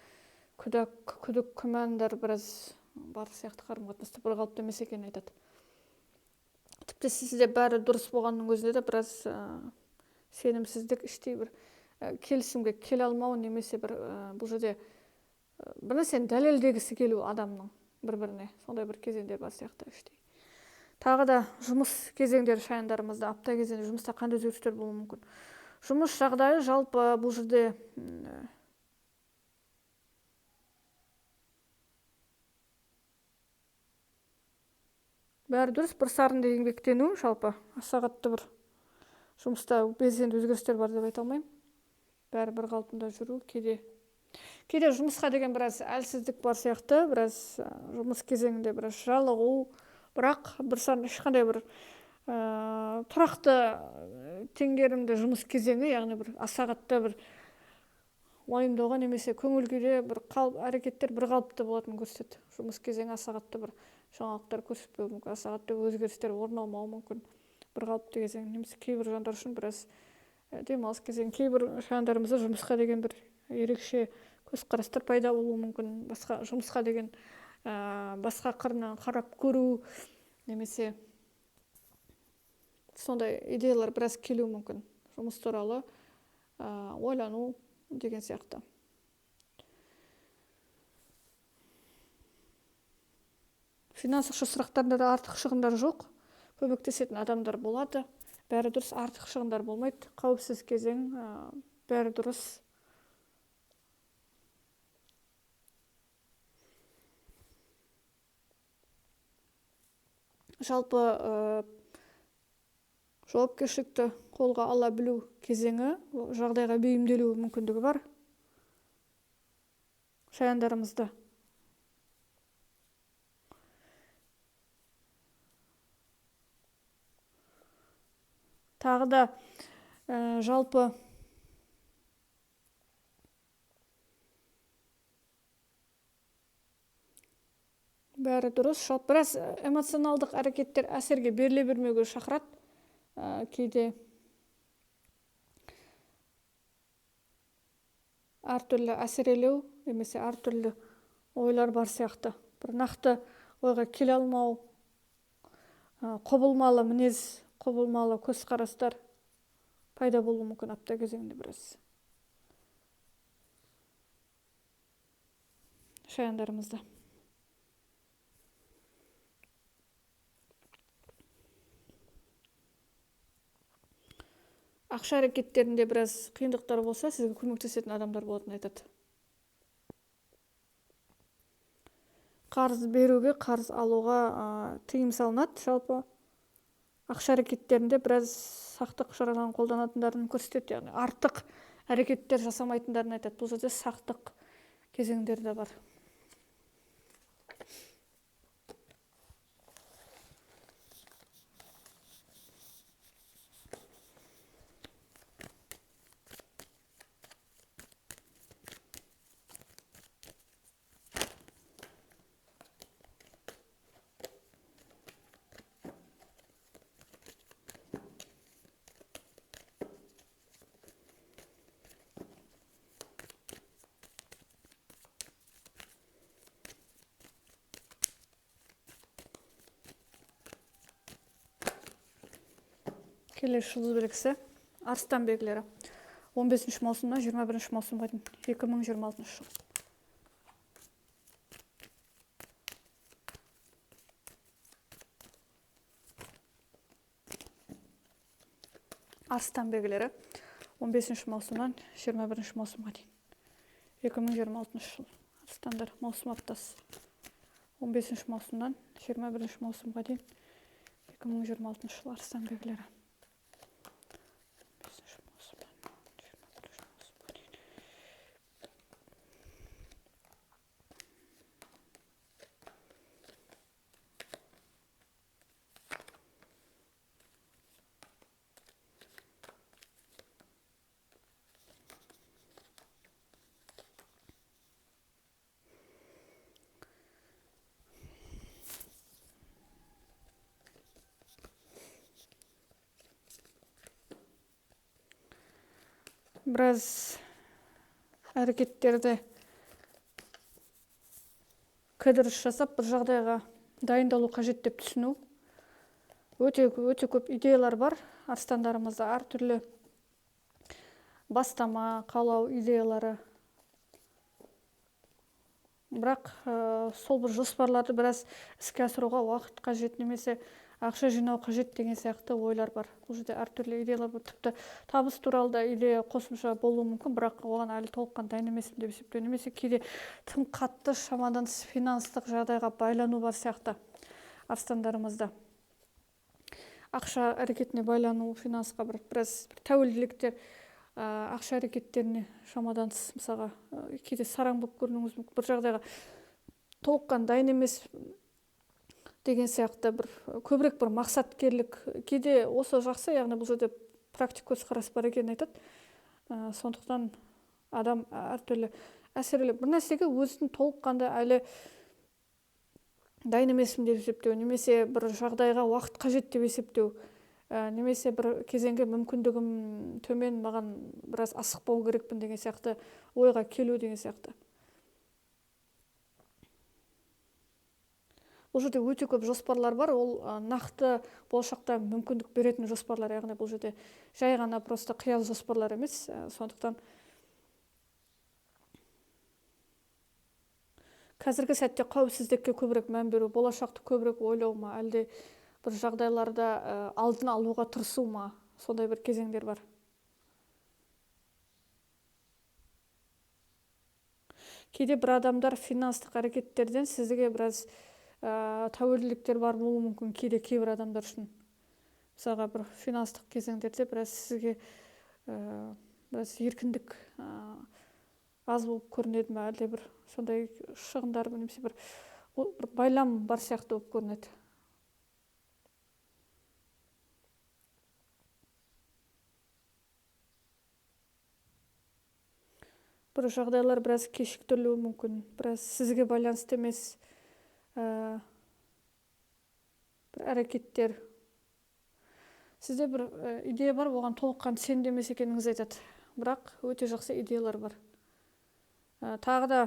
күдік, күмәндар біраз бар сияқты қарым-қатынаста бірқалыпты емес екенін айтады. Тіпті сізде бәрі дұрыс болғанның өзінде де біраз сенімсіздік, іштей бір келісімге келе алмау, немесе бір бұл жерде бір нәрсені дәлелдегісі келу адамның бір-біріне, сондай бір кезеңдер бар сияқты іштей. Тағы да жұмыс кезеңдері шаяндарымызда, апта кезеңде жұмыста қандай өзгерістер болуы мүмкін. Жұмыс жағдайы жалпы бұл жерде бәрі дұрыс, бір сарында еңбектену, жалпы сағатты бір жұмыста белсенді өзгерістер бар деп айта алмаймын. Бәрі бір қалпында жүру, кейде жұмысқа деген біраз әлсіздік бар сияқты, біраз жұмыс кезеңінде біраз жалығу, бірақ бір ешқандай бір тұрақты теңгерімді жұмыс кезеңі, яғни бір сағатта бір уайымдауға немесе көңіл күйде бір әрекеттер бір қалыпты болатынын көрсетеді. Жұмыс кезеңі сағатта бір жаңалықтар көрсетпеуі мүмкін, сағатта өзгерістер орын алмауы мүмкін, бір қалыпты кезең. Немесе кейбір жандар үшін біраз демалыс кезең, кейбір жандарымызда жұмысқа деген бір ерекше көзқарастар пайда болуы мүмкін, басқа жұмысқа деген басқа қырынан қарап көру, немесе сондай идеялар біраз келуі мүмкін, жұмыс туралы ойлану деген сияқты. Финансовшы сұрақтарында да артық шығындар жоқ, көмектесетін адамдар болады, бәрі дұрыс, артық шығындар болмайды, қауіпсіз кезең, бәрі дұрыс. Жалпы жауапкершілікті қолға ала білу кезеңі, жағдайға бейімделу мүмкіндігі бар шаяндарымызда. Тағы да жалпы бәрі дұрыс. Жалпы біраз эмоционалдық әрекеттер әсерге беріле бермеуге шақырады. Кейде әртүрлі әсерелеу, немесе әртүрлі ойлар бар сияқты. Бір нақты ойға келе алмау, құбылмалы мінез, құбылмалы көзқарастар пайда болуы мүмкін апта кезеңінде біраз шаяндарымызда. Ақша әрекеттерінде біраз қиындықтар болса, сізге көмектесетін адамдар болатынын айтады. Қарыз беруге, қарыз алуға тыйым салынады. Жалпы ақша әрекеттерінде біраз сақтық шараларын қолданатындарын көрсетеді. Яғни артық әрекеттер жасамайтындарын айтады. Бұл жерде сақтық кезеңдері де бар. Келесі жұлдыз белгісі Арыстан белгілері. 15 маусымнан 21 маусымға дейін 2026 жыл. Арыстан белгілері 15 маусымнан 21 маусымға дейін 2026 жыл. Арыстандар маусым аптасы. 15 маусымнан 21 маусымға дейін 2026 жыл. Арыстан белгілері. Біраз әрекеттерді кідіріс жасап, бір жағдайға дайындалу қажет деп түсіну. Өте көп идеялар бар. Арыстандарымызда әртүрлі бастама, қалау идеялары. Бірақ сол бір жоспарларды біраз іске асыруға уақыт қажет, немесе ақша жинау қажет деген сияқты ойлар бар. Бұл жерде әртүрлі идеялар бар. Тіпті табыс туралы да идея қосымша болуы мүмкін, бірақ оған әлі толыққан дайын емеспін деп есептеу. Немесе кейде тым қатты шамадан тыс финанстық жағдайға байлану бар сияқты арыстандарымызда. Ақша әрекетіне байлану, финансқа біраз тәуелділіктер, ақша әрекеттеріне шамадан тыс, мысалға кейде сараң болып көрінуіңіз мүмкін, бір жағдайға толыққан дайын емес деген сияқты көбірек бір мақсаткерлік, кейде осы жақсы, яғни бұл жерде практик көзқарас бар екенін айтады. Сондықтан адам әртүрлі әсерлі бір нәрсеге өзін толыққанда әлі дайын емеспін деп есептеу, немесе бір жағдайға уақыт қажет деп есептеу, немесе бір кезеңге мүмкіндігім төмен, маған біраз асықпау керекпін деген сияқты ойға келу деген сияқты. Бұл жерде өте көп жоспарлар бар, ол нақты болашақта мүмкіндік беретін жоспарлар, яғни бұл жерде жай ғана просто қиял жоспарлар емес. Сондықтан қазіргі сәтте қауіпсіздікке көбірек мән беру, болашақты көбірек ойлау ма, әлде бір жағдайларда алдын алуға тырысу ма, сондай бір кезеңдер бар. Кейде бір адамдар финанстық әрекеттерден сізге біраз тәуелділіктер бар болуы мүмкін, кейде кейбір адамдар үшін. Мысалға бір финанстық кезеңдерде біраз сізге біраз еркіндік аз болып көрінеді ме, әлде бір сондай шығындар, немесе бір байлам бар сияқты болып көрінеді. Бір жағдайлар біраз кешіктірілуі мүмкін, біраз сізге байланысты емес бір әрекеттер. Сізде бір идея бар, оған толыққан сенімді емес екеніңізді айтады. Бірақ өте жақсы идеялар бар. Тағы да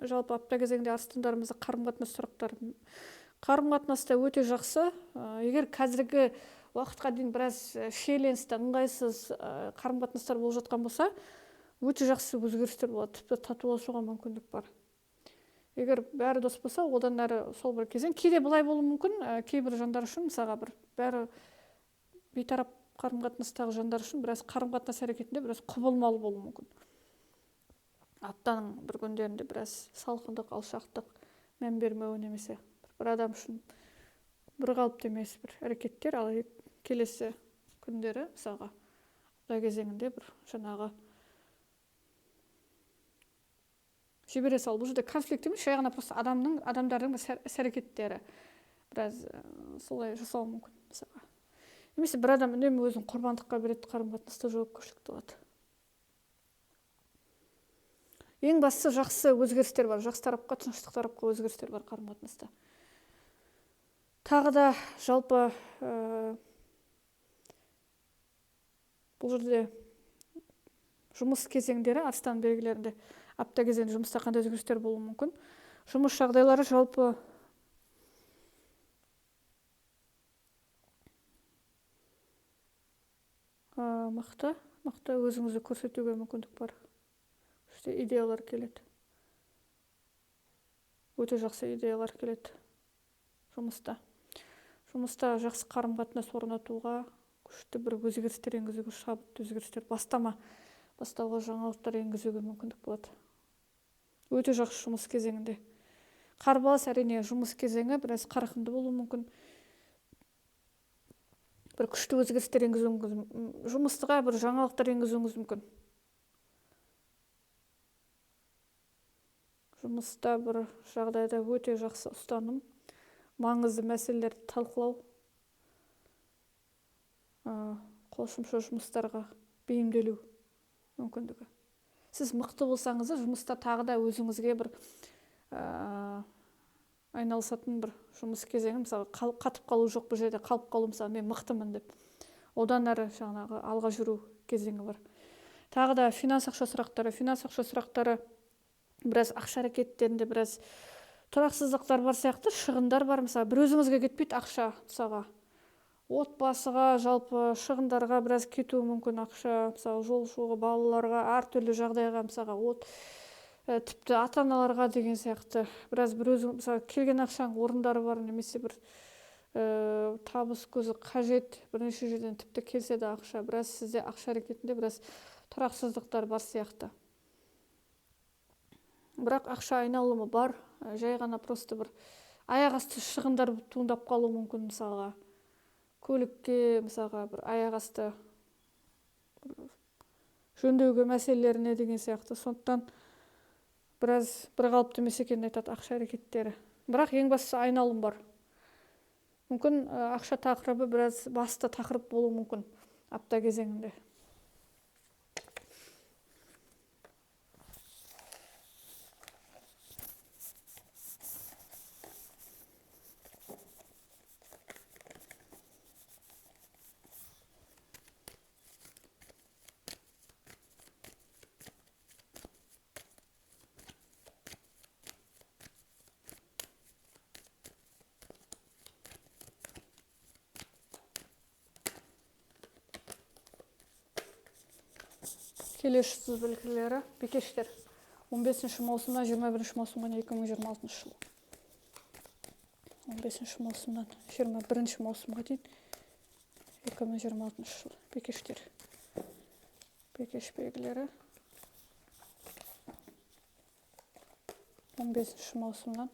жалпы апта кезеңде арыстандарымызда қарым-қатынас сұрақтар. Қарым-қатынаста өте жақсы. Егер қазіргі уақытқа дейін біраз шиеленісті, ыңғайсыз қарым-қатынастар болып жатқан болса, өте жақсы өзгерістер болады. Тіпті татуласуға мүмкіндік бар. Егер бәрі дос болса, одан әрі сол бір кезең. Кейде былай болуы мүмкін, кейбір жандар үшін, мысалға бәрі бейтарап қарым-қатынастағы жандар үшін біраз қарым-қатынас әрекетінде біраз құбылмалы болуы мүмкін. Аптаның бір күндерінде біраз салқындық, алшақтық, мән бермеу, немесе бір адам үшін бір қалыпты емес бір әрекеттер, ал келесі күндері, мысалға апта кезеңінде бір жаңағы жібере сал. Бұл жерде конфликт емес, жай ғана просто адамдардың іс-әрекеттері біраз солай жасауы мүмкін мысалға. Немесе бір адам үнемі өзін құрбандыққа береді, қарым-қатынаста жауапкершілікті алады. Ең бастысы жақсы өзгерістер бар, жақсы тарапқа, тыныштық тарапқа өзгерістер бар қарым-қатынаста. Тағы да жалпы бұл жерде жұмыс кезеңдері, арыстан белгілерінде апта кезеңде жұмыста қандай өзгерістер болуы мүмкін. Жұмыс жағдайлары жалпы мықты өзіңізді көрсетуге мүмкіндік бар. Işte идеялар келеді. Өте жақсы идеялар келеді жұмыста. Жұмыста жақсы қарым-қатынас орнатуға, күшті бір өзгерістер енгізуге, шабытты өзгерістер, бастауға жаңалықтар енгізуге мүмкіндік болады. Өте жақсы жұмыс кезеңінде. Қарбалас әрине жұмыс кезеңі біраз қарқынды болуы мүмкін. Бір күшті өзгерістер енгізуіңіз, жұмыстыға бір жаңалықтар енгізуіңіз мүмкін. Жұмыста бір жағдайда өте жақсы ұстаным, маңызды мәселелерді талқылау, қосымша жұмыстарға бейімделу мүмкіндігі. Сіз мықты болсаңыз, жұмыста тағы да өзіңізге бір айналысатын бір жұмыс кезеңі, мысалы қатып қалу жоқ, бір жерде қалып қалу, мысалы мен мықтымын деп, одан әрі жаңағы алға жүру кезеңі бар. Тағы да финанс ақша сұрақтары біраз ақша әрекеттерінде біраз тұрақсыздықтар бар сияқты, шығындар бар. Мысалы бір өзіңізге кетпейді ақша, мысалға отбасыға, жалпы шығындарға біраз кетуі мүмкін ақша, мысалы жол-жолға, балаларға, әртүрлі жағдайға, мысалға тіпті ата-аналарға деген сияқты біраз бір өзің, мысалы келген ақшаң орындары бар, немесе бір табыс көзі қажет, бірнеше жерден тіпті келсе де ақша, біраз сізде ақша әрекетінде біраз тұрақсыздықтар бар сияқты. Бірақ ақша айналымы бар, жай ғана просто бір аяқ асты шығындар туындап қалуы мүмкін, мысалға көлікке, мысалға бір аяқ асты жөндеуге мәселелеріне деген сияқты. Сондықтан біраз бір қалыпты емес екенін айтады ақша әрекеттері. Бірақ ең бастысы айналым бар. Мүмкін ақша тақырыбы біраз басты тақырып болуы мүмкін апта кезеңінде. Келесі сыз білгілері, бикештер 15 маусымдан 21 маусымға 2026 жыл. 15 маусымдан 21 маусымға дейін 2026 жыл. Бикештер. Бикеш белгілері 15 маусымдан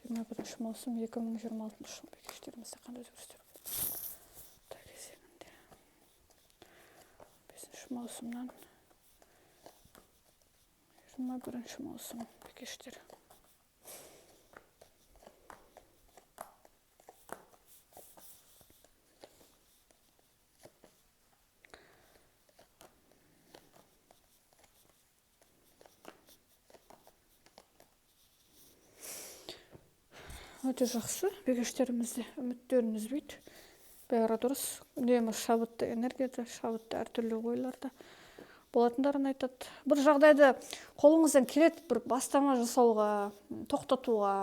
21 маусым 2026 жыл. Бикештерімізде қандай өзгерістер болды? Маусымнан 21 маусым бикештер. Өте жақсы, бикештерімізде үміттерін үзбейді. Бәрі дұрыс, үнемі шабытты энергияда, шабытты әртүрлі ойларда болатындарын айтады. Бір жағдайды қолыңыздан келеді бір бастама жасауға, тоқтатуға,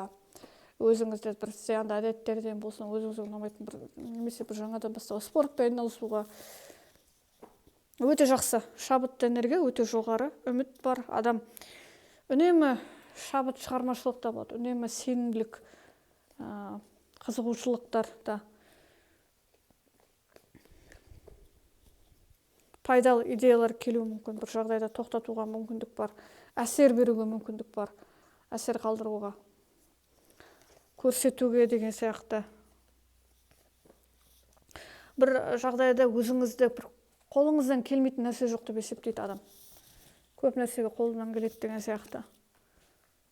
өзіңізде бір зиянды әдеттерден болсын, өзіңізге ұнамайтын бір немесе бір жаңадан бастауға, спортпен айналысуға. Өте жақсы, шабытты энергия өте жоғары, үміт бар адам. Үнемі шабыт шығармашылықта болады, үнемі сенімділік, қызығушылықтарда. Пайдалы идеялар келуі мүмкін, бір жағдайда тоқтатуға мүмкіндік бар, әсер беруге мүмкіндік бар, әсер қалдыруға, көрсетуге деген сияқты. Бір жағдайда өзіңізді бір қолыңыздан келмейтін нәрсе жоқ деп есептейді адам. Көп нәрсеге қолынан келеді деген сияқты.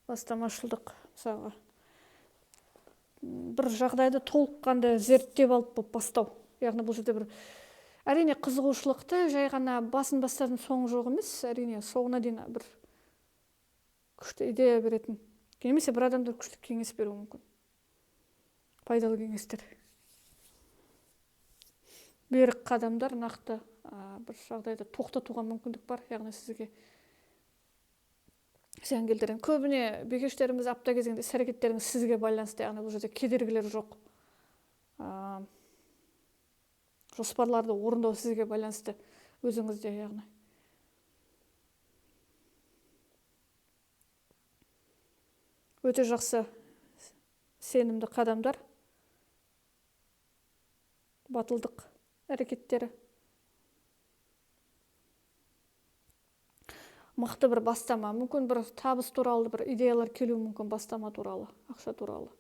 бастамашылдық, мысалға бір жағдайды толыққанды зерттеп алып болып бастау. Яғни бұл жерде бір әрине қызығушылықты жай ғана басын бастардың соңы жоқ емес, әрине соңына дейін бір күшті идея беретін, немесе бір адамдар күшті кеңес беруі мүмкін, пайдалы кеңестер, берік қадамдар, нақты бір жағдайды тоқтатуға мүмкіндік бар. Яғни сізге зиян келтірген. Көбіне бикештеріміз апта кезеңде іс-әрекеттеріңіз сізге байланысты, яғни бұл жерде кедергілер жоқ. Жоспарларды орындау сізге байланысты өзіңізде, яғни. Өте жақсы сенімді қадамдар, батылдық әрекеттері. Мықты бір бастама, мүмкін бір табыс туралы бір идеялар келуі мүмкін, бастама туралы, ақша туралы,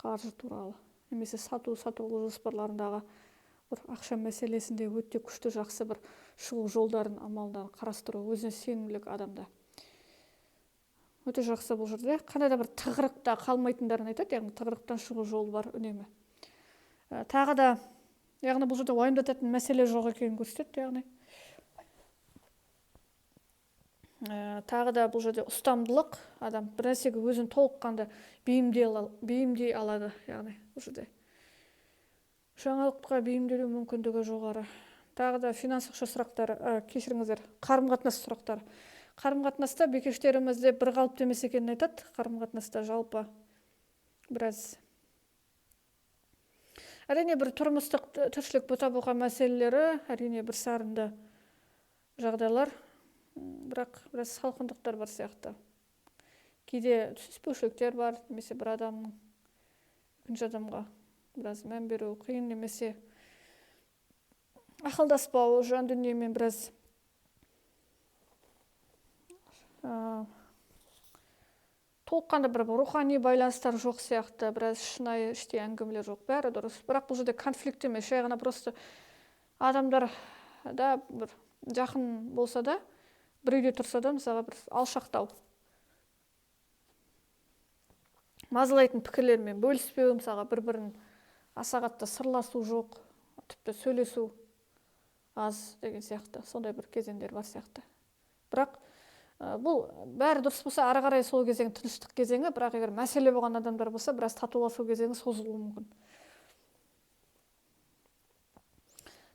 қаржы туралы, немесе сату жоспарларындағы бір ақша мәселесінде өте күшті жақсы бір шығу жолдарын, амалдарын қарастыру, өзіне сенімділік адамда. Өте жақсы бұл жерде. Қандай да бір тығырықта қалмайтындарын айтады, яғни тығырықтан шығу жолы бар үнемі. Тағы да, яғни бұл жерде уайымдататын мәселе жоқ екенін көрсетеді, яғни. Тағы да бұл жерде ұстамдылық, адам бір нәрсеге өзін толыққанды бейімдей алады, яғни бұл жерде жаңалыққа бейімделу мүмкіндігі жоғары. Тағы да финанс ақша сұрақтары, кешіріңіздер, қарым-қатынас сұрақтары. Қарым-қатынаста бикештерімізде бір қалыпты емес екенін айтады. Қарым-қатынаста жалпы біраз әрине бір тұрмыстық тіршілік бұта-бұқа мәселелері, әрине бір сарынды жағдайлар, бірақ біраз салқындықтар бар сияқты. Кейде түсініспеушіліктер бар, немесе бір адамның екінші адамға біраз мән беру қиын, немесе ақылдаспау, жан дүниемен біраз толыққанды бір рухани байланыстар жоқ сияқты, біраз шынайы іште әңгімелер жоқ. Бәрі дұрыс. Бірақ бұл жерде конфликт емес, жай ғана просто адамдар да бір жақын болса да, бір үйде тұрса да, мысалға бір алшақтау, мазалайтын пікірлермен бөліспеу, мысалға бір-бірін аса қатты сырласу жоқ, тіпті сөйлесу аз деген сияқты, сондай бір кезеңдер бар сияқты. Бірақ бұл бәрі дұрыс болса, ары қарай сол кезең тыныштық кезеңі, бірақ егер мәселе болған адамдар болса, біраз татуласу кезеңі созылуы мүмкін.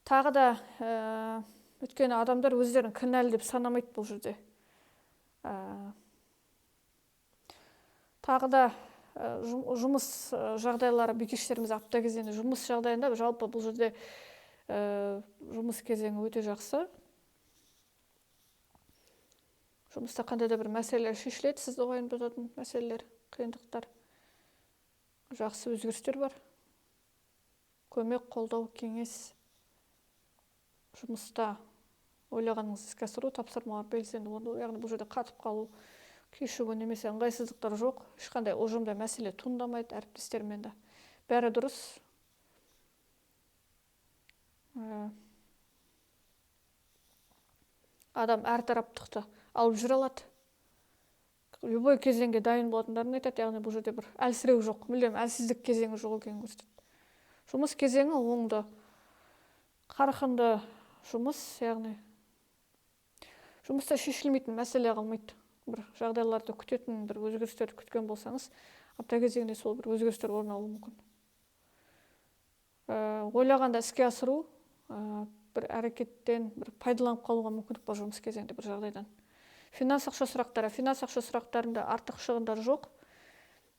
Тағы да өйткені адамдар өздерін кінәлі деп санамайды бұл жерде. Тағы да жұмыс жағдайлары, бикештеріміз апта кезеңде жұмыс жағдайында жалпы бұл жерде жұмыс кезеңі өте жақсы. Жұмыста қандай да бір мәселелер шешіледі, сізді уайымдататын мәселелер, қиындықтар, жақсы өзгерістер бар. Көмек, қолдау, кеңес, жұмыста ойлағаныңызды іске асыру, тапсырмалар белсенді орындау, яғни бұл жерде қатып қалу, кешігу немесе ыңғайсыздықтар жоқ, ешқандай ұжымда мәселе туындамайды, әріптестермен де. Бәрі дұрыс. Адам әртараптықты алып жүре алады. Любой кезеңге дайын болатындарын айтады, яғни бұл жерде бір әлсіреу жоқ, мүлдем әлсіздік кезеңі жоқ екенін көрсетеді. Жұмыс кезеңі оңды, қарқынды жұмыс, яғни жұмыста шешілмейтін мәселе қалмайды. Бір жағдайларды күтетін, бір өзгерістерді күткен болсаңыз, апта кезеңде сол бір өзгерістер орын алуы мүмкін. Ойлағанда іске асыру, бір әрекеттен бір пайдаланып қалуға мүмкіндік бар жұмыс кезеңде бір жағдайдан. Финанс ақша сұрақтарында артық шығындар жоқ.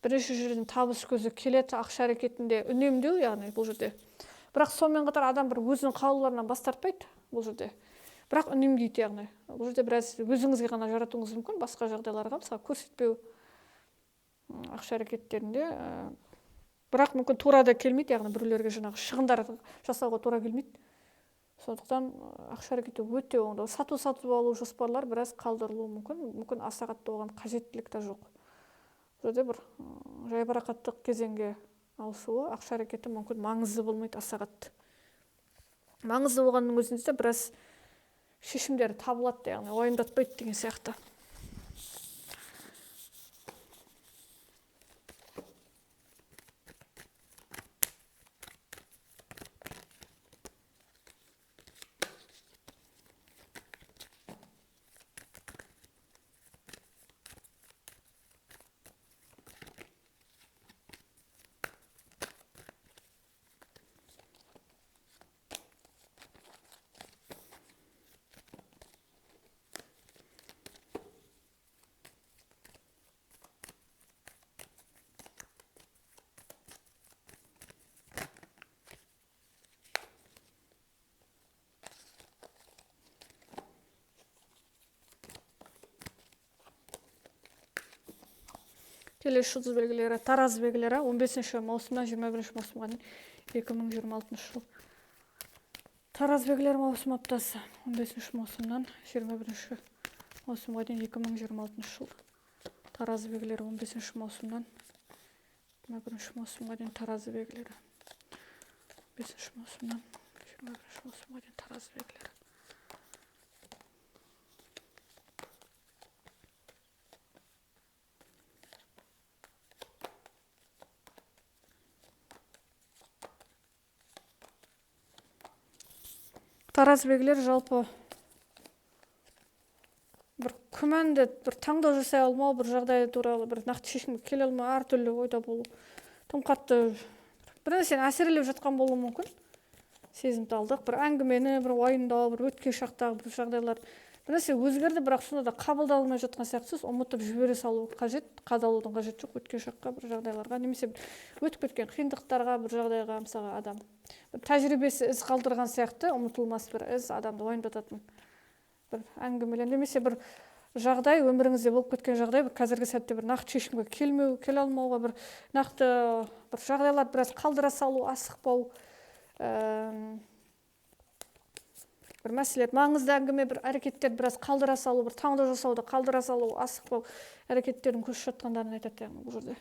Бірінші жерден табыс көзі келеді, ақша әрекетінде үнемдеу, яғни бұл жерде. Бірақ сонымен қатар адам бір өзінің қалауларынан бас тартпайды бұл жерде. Бірақ үнемдейді, яғни. Бұл жерде біраз өзіңізге ғана жаратуыңыз мүмкін, басқа жағдайларға, мысалы көрсетпеу ақша әрекеттерінде. Бірақ мүмкін тура да келмейді, яғни біреулерге жаңағы шығындар жасауға тура келмейді. Сондықтан ақша әрекеті өте оңды. Сатып алу жоспарлар біраз қалдырылуы мүмкін аса қатты оған қажеттілік те жоқ. Бұл жерде бір жайбарақаттық кезеңге ауысуы, ақша әрекеті мүмкін маңызды болмайды, аса қатты. Маңызды болғанның өзінде біраз шешімдер табылады, яғни уайымдатпайды деген сияқты. Келесі жұлдыз белгілері таразы белгілері 15 маусымнан 21 маусымға дейін 2026 жыл. Таразы белгілері маусым аптасы 15 маусымнан 21 маусымға дейін 2026 жыл. Таразы белгілері 15 маусымнан 21 маусымға дейін таразы белгілері. 15 маусымнан 21 маусымға дейін таразы белгілері. Таразы белгілері жалпы бір күмәнді бір таңдау жасай алмау, бір жағдай туралы бір нақты шешімге келе алмау, әртүрлі ойда болу, тым қатты бір нәрсені әсерлеп жатқан болуы мүмкін. Сезімталдық, бір әңгімені, бір уайымдау, бір өткен шақтағы бір жағдайлар, бір нәрсе өзгерді, бірақ сонда да қабылдай алмай жатқан сияқтысыз, ұмытып жібере салу қажет, қадалудың қажет жоқ өткен шаққа, бір жағдайларға, немесе өтіп кеткен қиындықтарға, бір жағдайға, мысалға адам бір тәжірибесі із қалдырған сияқты, ұмытылмас бір із адамды уайымдататын бір әңгімелер, немесе бір жағдай, өміріңізде болып кеткен жағдай, бір қазіргі сәтте бір нақты шешімге келе алмауға, бір нақты бір жағдайлар біраз қалдыра салу, асықпау, бір мәселелер, маңызды әңгіме, бір әрекеттер біраз қалдыра салу, бір таңдау жасауды қалдыра салу, асықпау әрекеттердің көшіп жатқандарын айтады яғни бұл жерде.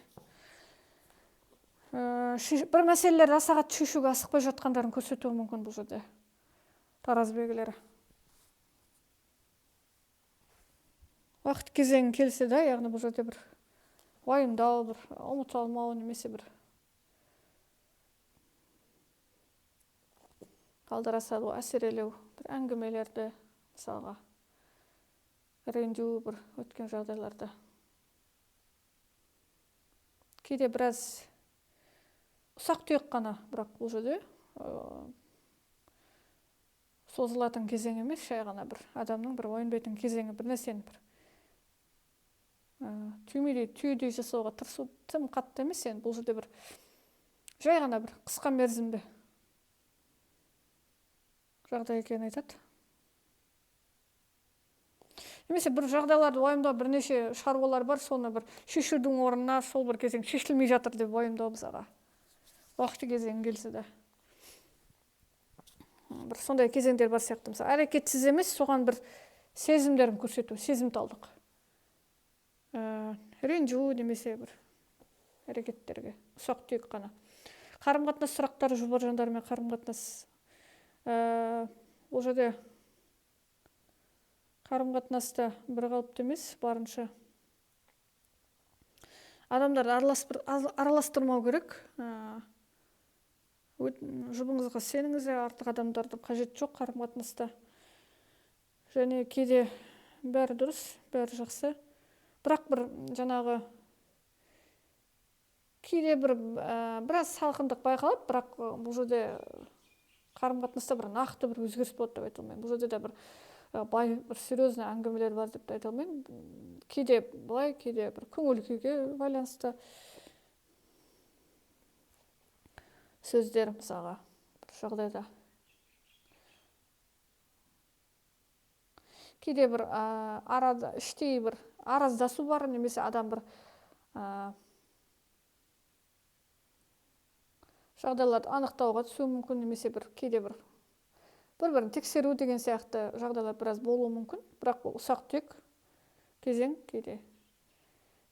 Бір мәселелерді аса қатты шешуге асықпай жатқандарын көрсетуі мүмкін бұл жерде. Таразы белгілері. Уақыт кезеңі келсе де, яғни бұл жерде бір уайымдау, бір ұмыта алмау, немесе бір қалдыра салу, әсерелеу, бір әңгімелерді, мысалға, ренжу, бір өткен жағдайларды. Кейде біраз ұсақ түйек қана, бірақ бұл жерде созылатын кезең емес, шай ғана бір адамның бір уайымдайтын кезеңі, бір нәрсені бір түймедей жасауға тырысу тым қатты емес, енді бұл жерде бір жай ғана бір қысқа мерзімді жағдай екенін айтады. Немесе бір жағдайларды уайымдау, бірнеше шаруалар бар, соны бір шешудің орнына сол бір кезең шешілмей жатыр деп уайымдау мысалға. Уақыты кезең келсе де. Бір сондай кезеңдер бар сияқты. Мысалы, әрекетсіз емес, соған бір сезімдерін көрсету, сезімталдық. Ренжу немесе бір әрекеттерге, ұсақ түйек қана. Қарым-қатынас сұрақтары, жұбар жандармен қарым-қатынас. Бұл жерде қарым-қатынаста бір қалыпты емес, барынша адамдарды араластырмау керек. Жұбыңызға сеніңіздер, артық адамдарды қажет жоқ қарым-қатынаста. Және кейде бәрі дұрыс, бәрі жақсы. Бірақ бір жаңағы кейде біраз салқындық байқалады, бірақ бұл жерде қарым-қатынаста бір нақты бір өзгеріс болады деп айта алмаймын. Бұл жерде де бір серьезный әңгімелер бар деп айта алмаймын. Кейде былай, кейде бір көңіл күйге байланысты сөздер, мысалға, бір жағдайда. Кейде бір арада іштей бір араздасу бар, немесе адам бір жағдайларды анықтауға түсуі мүмкін, немесе бір кейде бір-бірін тексеру деген сияқты жағдайлар біраз болуы мүмкін, бірақ бұл ұсақ түйек кезең кейде.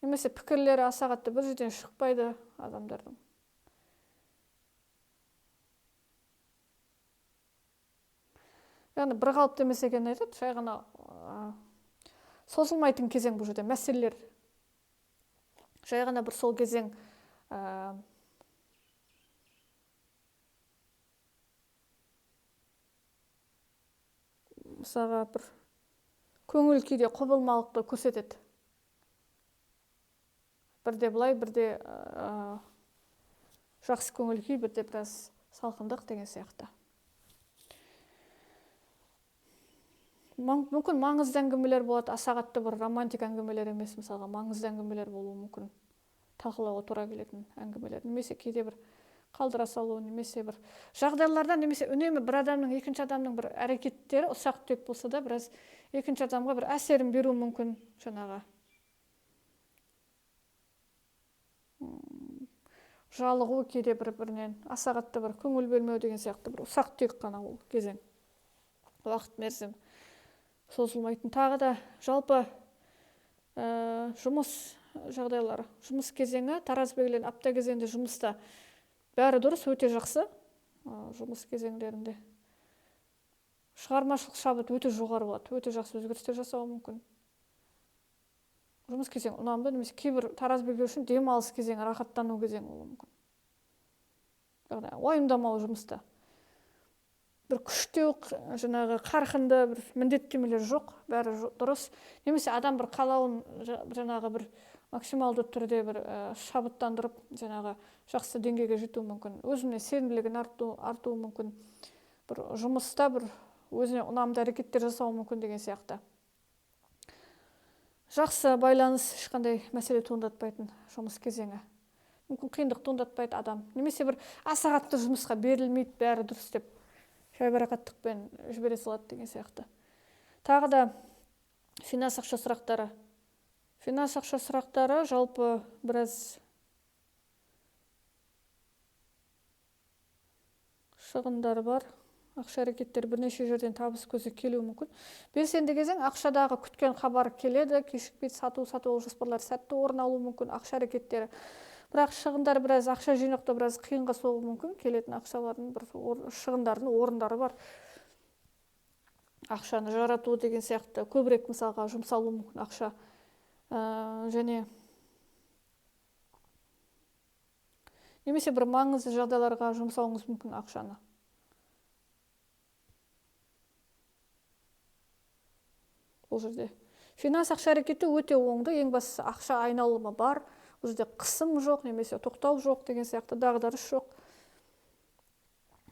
Немесе пікірлері аса қатты бір жерден шықпайды адамдардың. Яғни бір қалыпты емес екенін айтады, жай ғана созылмайтын кезең бұл жерде, мәселелер. Жай ғана бір сол кезең мысалға бір көңіл күйде құбылмалықты көрсетеді. Бірде былай, бірде жақсы көңіл күй, бірде біраз салқындық деген сияқты. Мүмкін маңызды әңгімелер болады, аса қатты бір романтик әңгімелер емес, мысалға маңызды әңгімелер болуы мүмкін, талқылауға тура келетін әңгімелер, немесе кейде бір қалдыра салу, немесе бір жағдайларда, немесе үнемі бір адамның, екінші адамның бір әрекеттері ұсақ түйек болса да, біраз екінші адамға бір әсерін беруі мүмкін жаңағы. жалығу, кейде бір-бірінен аса қатты бір көңіл бөлмеу деген сияқты бір ұсақ түйек қана ол кезең. Уақыт мерзім созылмайтын. Тағы да жалпы жұмыс жағдайлары, жұмыс кезеңі, тараз белгілеген апта кезеңде жұмыста бәрі дұрыс, өте жақсы. Жұмыс кезеңдерінде шығармашылық шабыт өте жоғары болады, өте жақсы өзгерістер жасауы мүмкін. Жұмыс кезеңі ұнамды, немесе кейбір тараз белгілеу үшін демалыс кезеңі, рахаттану кезеңі болуы мүмкін. Яғни уайымдамау жұмыста. Бір күштеу, жаңағы қарқынды бір міндеттемелер жоқ, бәрі дұрыс. Немесе адам бір қалауын жаңағы бір максималды түрде бір шабыттандырып, жаңағы жақсы деңгейге жетуі мүмкін. Өзіне сенімділігін артуы мүмкін. Бір жұмыста бір өзіне ұнамды әрекеттер жасауы мүмкін деген сияқты. Жақсы байланыс, ешқандай мәселе туындатпайтын жұмыс кезеңі. Мүмкін қиындық туындатпайды адам. Немесе бір аса қатты жұмысқа берілмейді, бәрі дұрыс деп жайбарақаттықпен жібере салады деген сияқты. Тағы да финанс ақша сұрақтары. Финанс ақша сұрақтары жалпы біраз шығындар бар. Ақша әрекеттер бірнеше жерден табыс көзі келуі мүмкін. Белсенді кезең ақшадағы күткен хабар келеді, кешікпейді, сату алу жоспарлары сәтті орын алуы мүмкін, ақша әрекеттері. Бірақ шығындар біраз, ақша жинақта біраз қиынға соғуы мүмкін, келетін ақшалардың бір шығындардың орындары бар. Ақшаны жарату деген сияқты көбірек мысалға жұмсалуы мүмкін ақша. Және немесе бір маңызды жағдайларға жұмсауыңыз мүмкін ақшаны. Бұл жерде финанс ақша әрекеті өте оңды, ең бастысы ақша айналымы бар, бұл жерде қысым жоқ, немесе тоқтау жоқ деген сияқты, дағдарыс жоқ.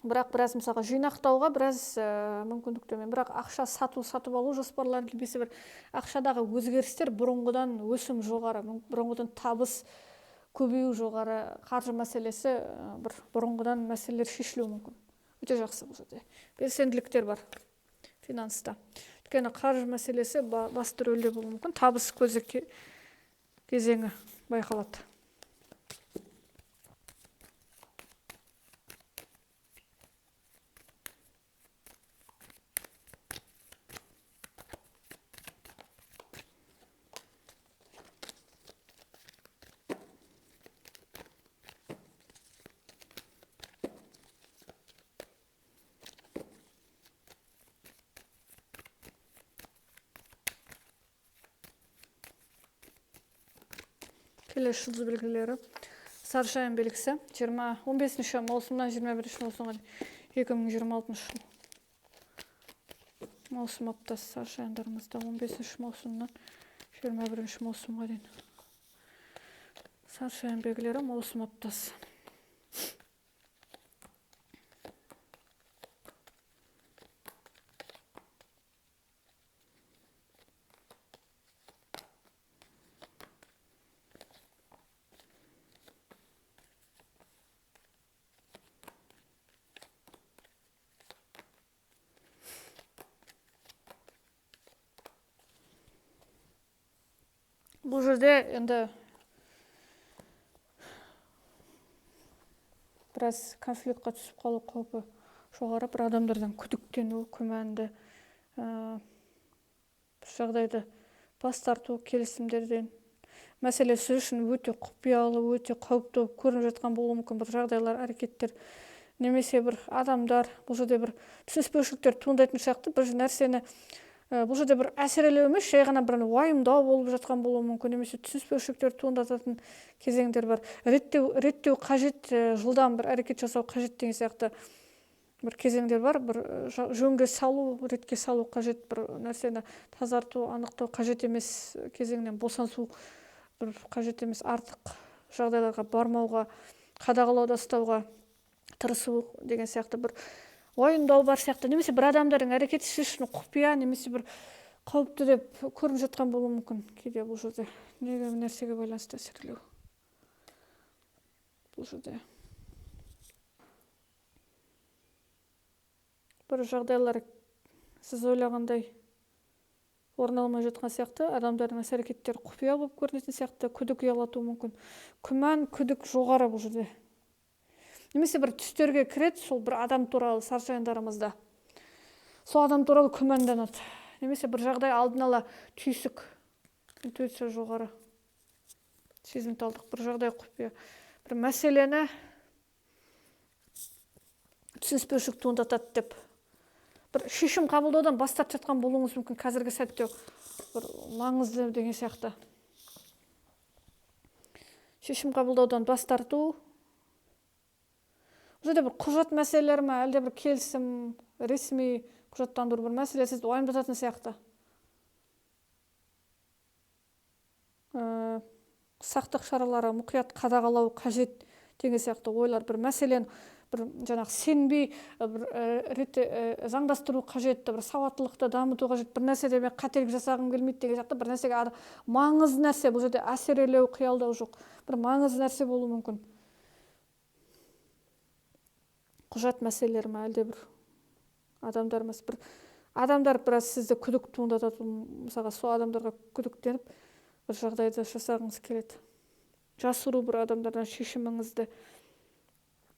Бірақ біраз мысалға жинақтауға біраз мүмкіндіктермен, бірақ ақша сатып алу жоспарларын келбесе бір ақшадағы өзгерістер бұрынғыдан өсім жоғары, бұрынғыдан табыс көбею жоғары, қаржы мәселесі бір бұрынғыдан мәселелер шешілуі мүмкін. Өте жақсы бұл жерде. Белсенділіктер бар финанста. Өйткені қаржы мәселесі басты рөлде болуы мүмкін, табыс көзі кезеңі байқалады. Келесі жұлдыз белгілері. Сарышаян белгісі 15 маусымнан 21 маусымға 2026 жыл. Маусым аптасы сарышаяндарымызда 15 маусымнан 21 маусымға дейін. Сарышаян белгілері маусым аптасы. Бұл жерде енді біраз конфликтқа түсіп қалу қаупі жоғары, бір адамдардан күдіктену, күмәнді жағдайды бас тарту, келісімдерден мәселе сіз үшін өте құпиялы, өте қауіпті көрініп жатқан болуы мүмкін бір жағдайлар, әрекеттер, немесе бір адамдар, бұл жерде бір түсініспеушіліктер туындайтын сияқты, бір нәрсені бұл жерде бір әсірелеу емес, жай ғана бір уайымдау болып жатқан болуы мүмкін, немесе түсініспеушіліктер туындататын кезеңдер бар. Реттеу қажет, жылдам бір әрекет жасау қажет деген сияқты бір кезеңдер бар. Бір жөнге салу, ретке салу қажет, бір нәрсені тазарту, анықтау қажет емес, кезеңнен босансу бір қажет емес, артық жағдайларға бармауға, қадағалауда ұстауға тырысу деген сияқты бір уайымдау бар сияқты, немесе бір адамдардың әрекеті сіз үшін құпия, немесе бір қауіпті деп көрініп жатқан болуы мүмкін. Кейде бұл жерде неге нәрсеге байланысты әсерлеу. Бұл жерде бір жағдайлар сіз ойлағандай орын алмай жатқан сияқты, адамдардың іс-әрекеттері құпия болып көрінетін сияқты, күдік ұялатуы мүмкін. Күмән, күдік жоғары бұл жерде. немесе бір түстерге кіреді, сол бір адам туралы саршаяндарымызда сол адам туралы күмәнданады, немесе бір жағдай алдын ала түйсік, интуиция жоғары, сезімталдық, бір жағдай құпия, бір мәселені түсініспеушілік туындатады деп бір шешім қабылдаудан бас тартып жатқан болуыңыз мүмкін қазіргі сәтте, бір маңызды деген сияқты. Шешім қабылдаудан бас тарту. Бұл жерде бір құжат мәселелер ме, әлде бір келісім, ресми құжаттандыру бір мәселе сізді уайымдататын сияқты. Сақтық шаралары мұқият қадағалау қажет деген сияқты ойлар, бір мәселен бір жаңағы сенбей бір заңдастыру қажет, бір сауаттылықты дамыту қажет, бір нәрседе мен қателік жасағым келмейді деген сияқты бір нәрсеге маңызды нәрсе, бұл жерде әсерелеу, қиялдау жоқ, бір маңызды нәрсе болуы мүмкін. Құжат мәселелері ме, әлде бір адамдар емес, бір адамдар біраз сізді күдік туындатады, мысалға сол адамдарға күдіктеніп бір жағдайды жасағыңыз келеді. Жасыру бір адамдардан шешіміңізді,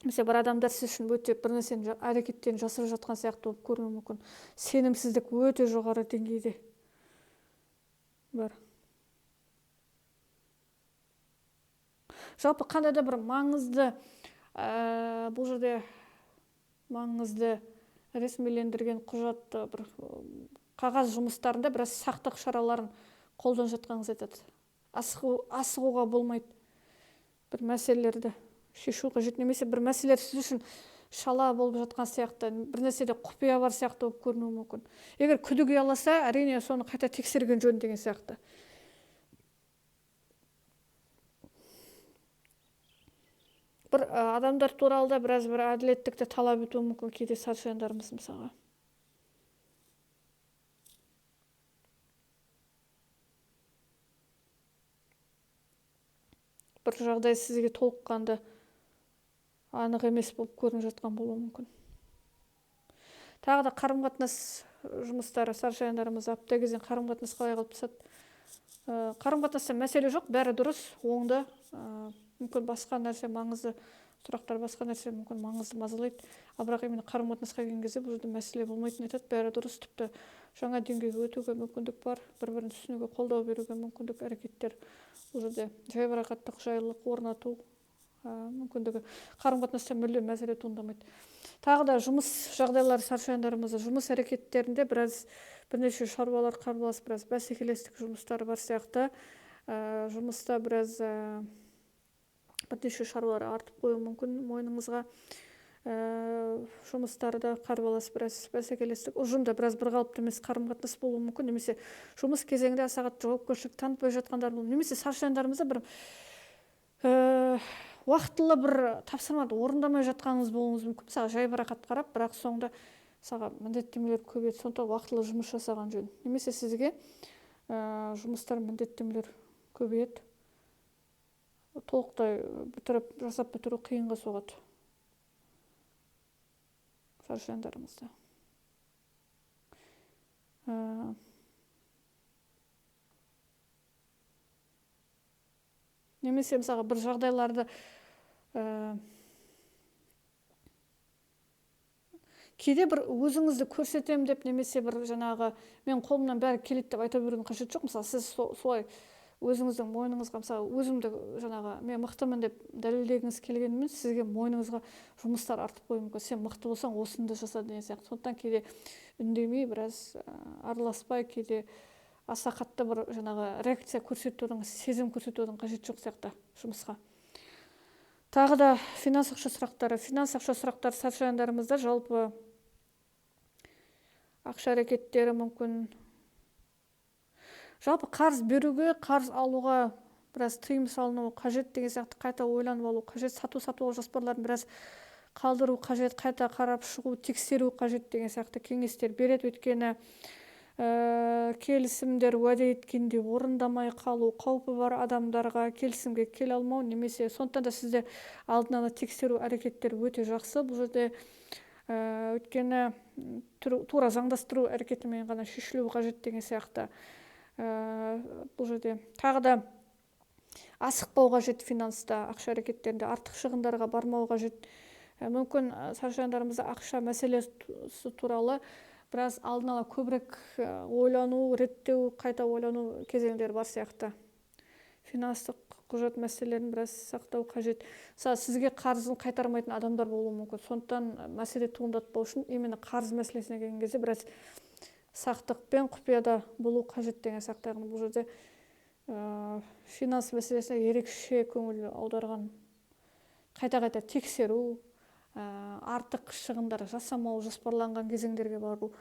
немесе бір адамдар сіз үшін өте бір нәрсенің әрекеттерін жасырып жатқан сияқты болып көрінуі мүмкін. Сенімсіздік өте жоғары деңгейде бар. Жалпы қандай да бір маңызды, бұл жерде маңызды ресмилендірген құжат, бір қағаз жұмыстарында біраз сақтық шараларын қолданып жатқаныңыз айтады. Асығуға болмайды. Бір мәселелерді шешу қажет, немесе бір мәселелер сіз үшін шала болып жатқан сияқты, бір нәрседе құпия бар сияқты болып көрінуі мүмкін. Егер күдік ұяласа, әрине соны қайта тексерген жөн деген сияқты. Бір адамдар туралы да біраз бір әділеттікті талап етуі мүмкін кейде саршаяндарымыз мысалға. Бір жағдай сізге толыққанды анық емес болып көрініп жатқан болуы мүмкін. Тағы да қарым-қатынас жұмыстары, саршаяндарымыз апта кезден қарым-қатынас қалай қалыптасады. Қарым-қатынаста мәселе жоқ, бәрі дұрыс, оңды, мүмкін басқа нәрсе маңызды сұрақтар, басқа нәрсе мүмкін маңызды мазалайды. Бірақ именно қарым-қатынасқа келген кезде бұл жерде мәселе болмайтын айтады, бәрі дұрыс, тіпті жаңа деңгейге өтуге мүмкіндік бар, бір-бірін түсінуге, қолдау беруге мүмкіндік, әрекеттер. Бұл жерде жайбарақаттық, жайлылық орнату мүмкіндігі, қарым-қатынаста мүлде мәселе туындамайды. Тағы да жұмыс жағдайлары саршаяндарымызда жұмыс әрекеттерінде бірнеше шаруалар қарбалас, біраз бәсекелестік жұмыстары бар сияқты. Жұмыста біраз бірнеше шаруалар артып қою мүмкін мойныңызға. Жұмыстарда қарбалас, біраз бәсекелестік, ұжымда біраз бір қалыпты емес қарым-қатынас болуы мүмкін, немесе жұмыс кезеңінде сағат жауапкершілік танытпай жатқандар болуы, немесе саршаяндарымызда бір уақытылы бір тапсырмады орындамай жатқаныңыз болуыңыз мүмкін. Мысалы жайбарақат қарап, бірақ соңында саған міндеттемелер көбейеді, сондықтан уақытылы жұмыс жасаған жөн. Немесе сізге жұмыстар, міндеттемелер көбейеді, толықтай бітіріп жасап бітіру қиынға соғады саршаяндарымызда. Немесе мысалға бір жағдайларды кейде бір өзіңізді көрсетем деп, немесе бір жаңағы мен қолымнан бәрі келеді деп айта берудің қажеті жоқ. Мысалы сіз солай өзіңіздің мойныңызға, мысалы өзімді жаңағы мен мықтымын деп дәлелдегіңіз келгенімен сізге мойныңызға жұмыстар артып қою мүмкін. Сен мықты болсаң осында жаса деген сияқты. Сондықтан кейде үндемей, біраз араласпай, кейде аса қатты бір жаңағы реакция көрсетудің, сезім көрсетудің қажеті жоқ сияқты жұмысқа. Тағы да финанс ақша сұрақтары. Финанс ақша сұрақтары саршаяндарымызда жалпы ақша әрекеттері мүмкін. Жалпы қарыз беруге, қарыз алуға біраз тыйым салыну қажет деген сияқты қайта ойланып алу қажет. Сатуға жоспарларын біраз қалдыру қажет, қайта қарап шығу, тексеру қажет деген сияқты кеңестер береді. Өйткені келісімдер уәде еткенде орындамай қалу қаупі бар адамдарға, келісімге келе алмау, немесе сондықтан да сізде алдын ала тексеру әрекеттері өте жақсы. Бұл жерде өйткені тура заңдастыру әрекетімен ғана шешілуі қажет деген сияқты. Бұл жерде тағы да асықпау қажет, финанста ақша әрекеттерінде артық шығындарға бармау қажет. мүмкін саржандарымызда ақша мәселесі туралы біраз алдын ала көбірек ойлану, реттеу, қайта ойлану кезеңдері бар сияқты. Финанстық құжат мәселелерін біраз сақтау қажет. Мысалы, сізге қарызын қайтармайтын адамдар болуы мүмкін. Сондықтан мәселе туындатпау үшін именно қарыз мәселесіне келген кезде біраз сақтықпен құпияда болу қажет деген сияқты. Бұл жерде финанс мәселесіне ерекше көңіл аударған, қайта-қайта тексеру, артық шығындар жасамау, жоспарланған кезеңдерге бару,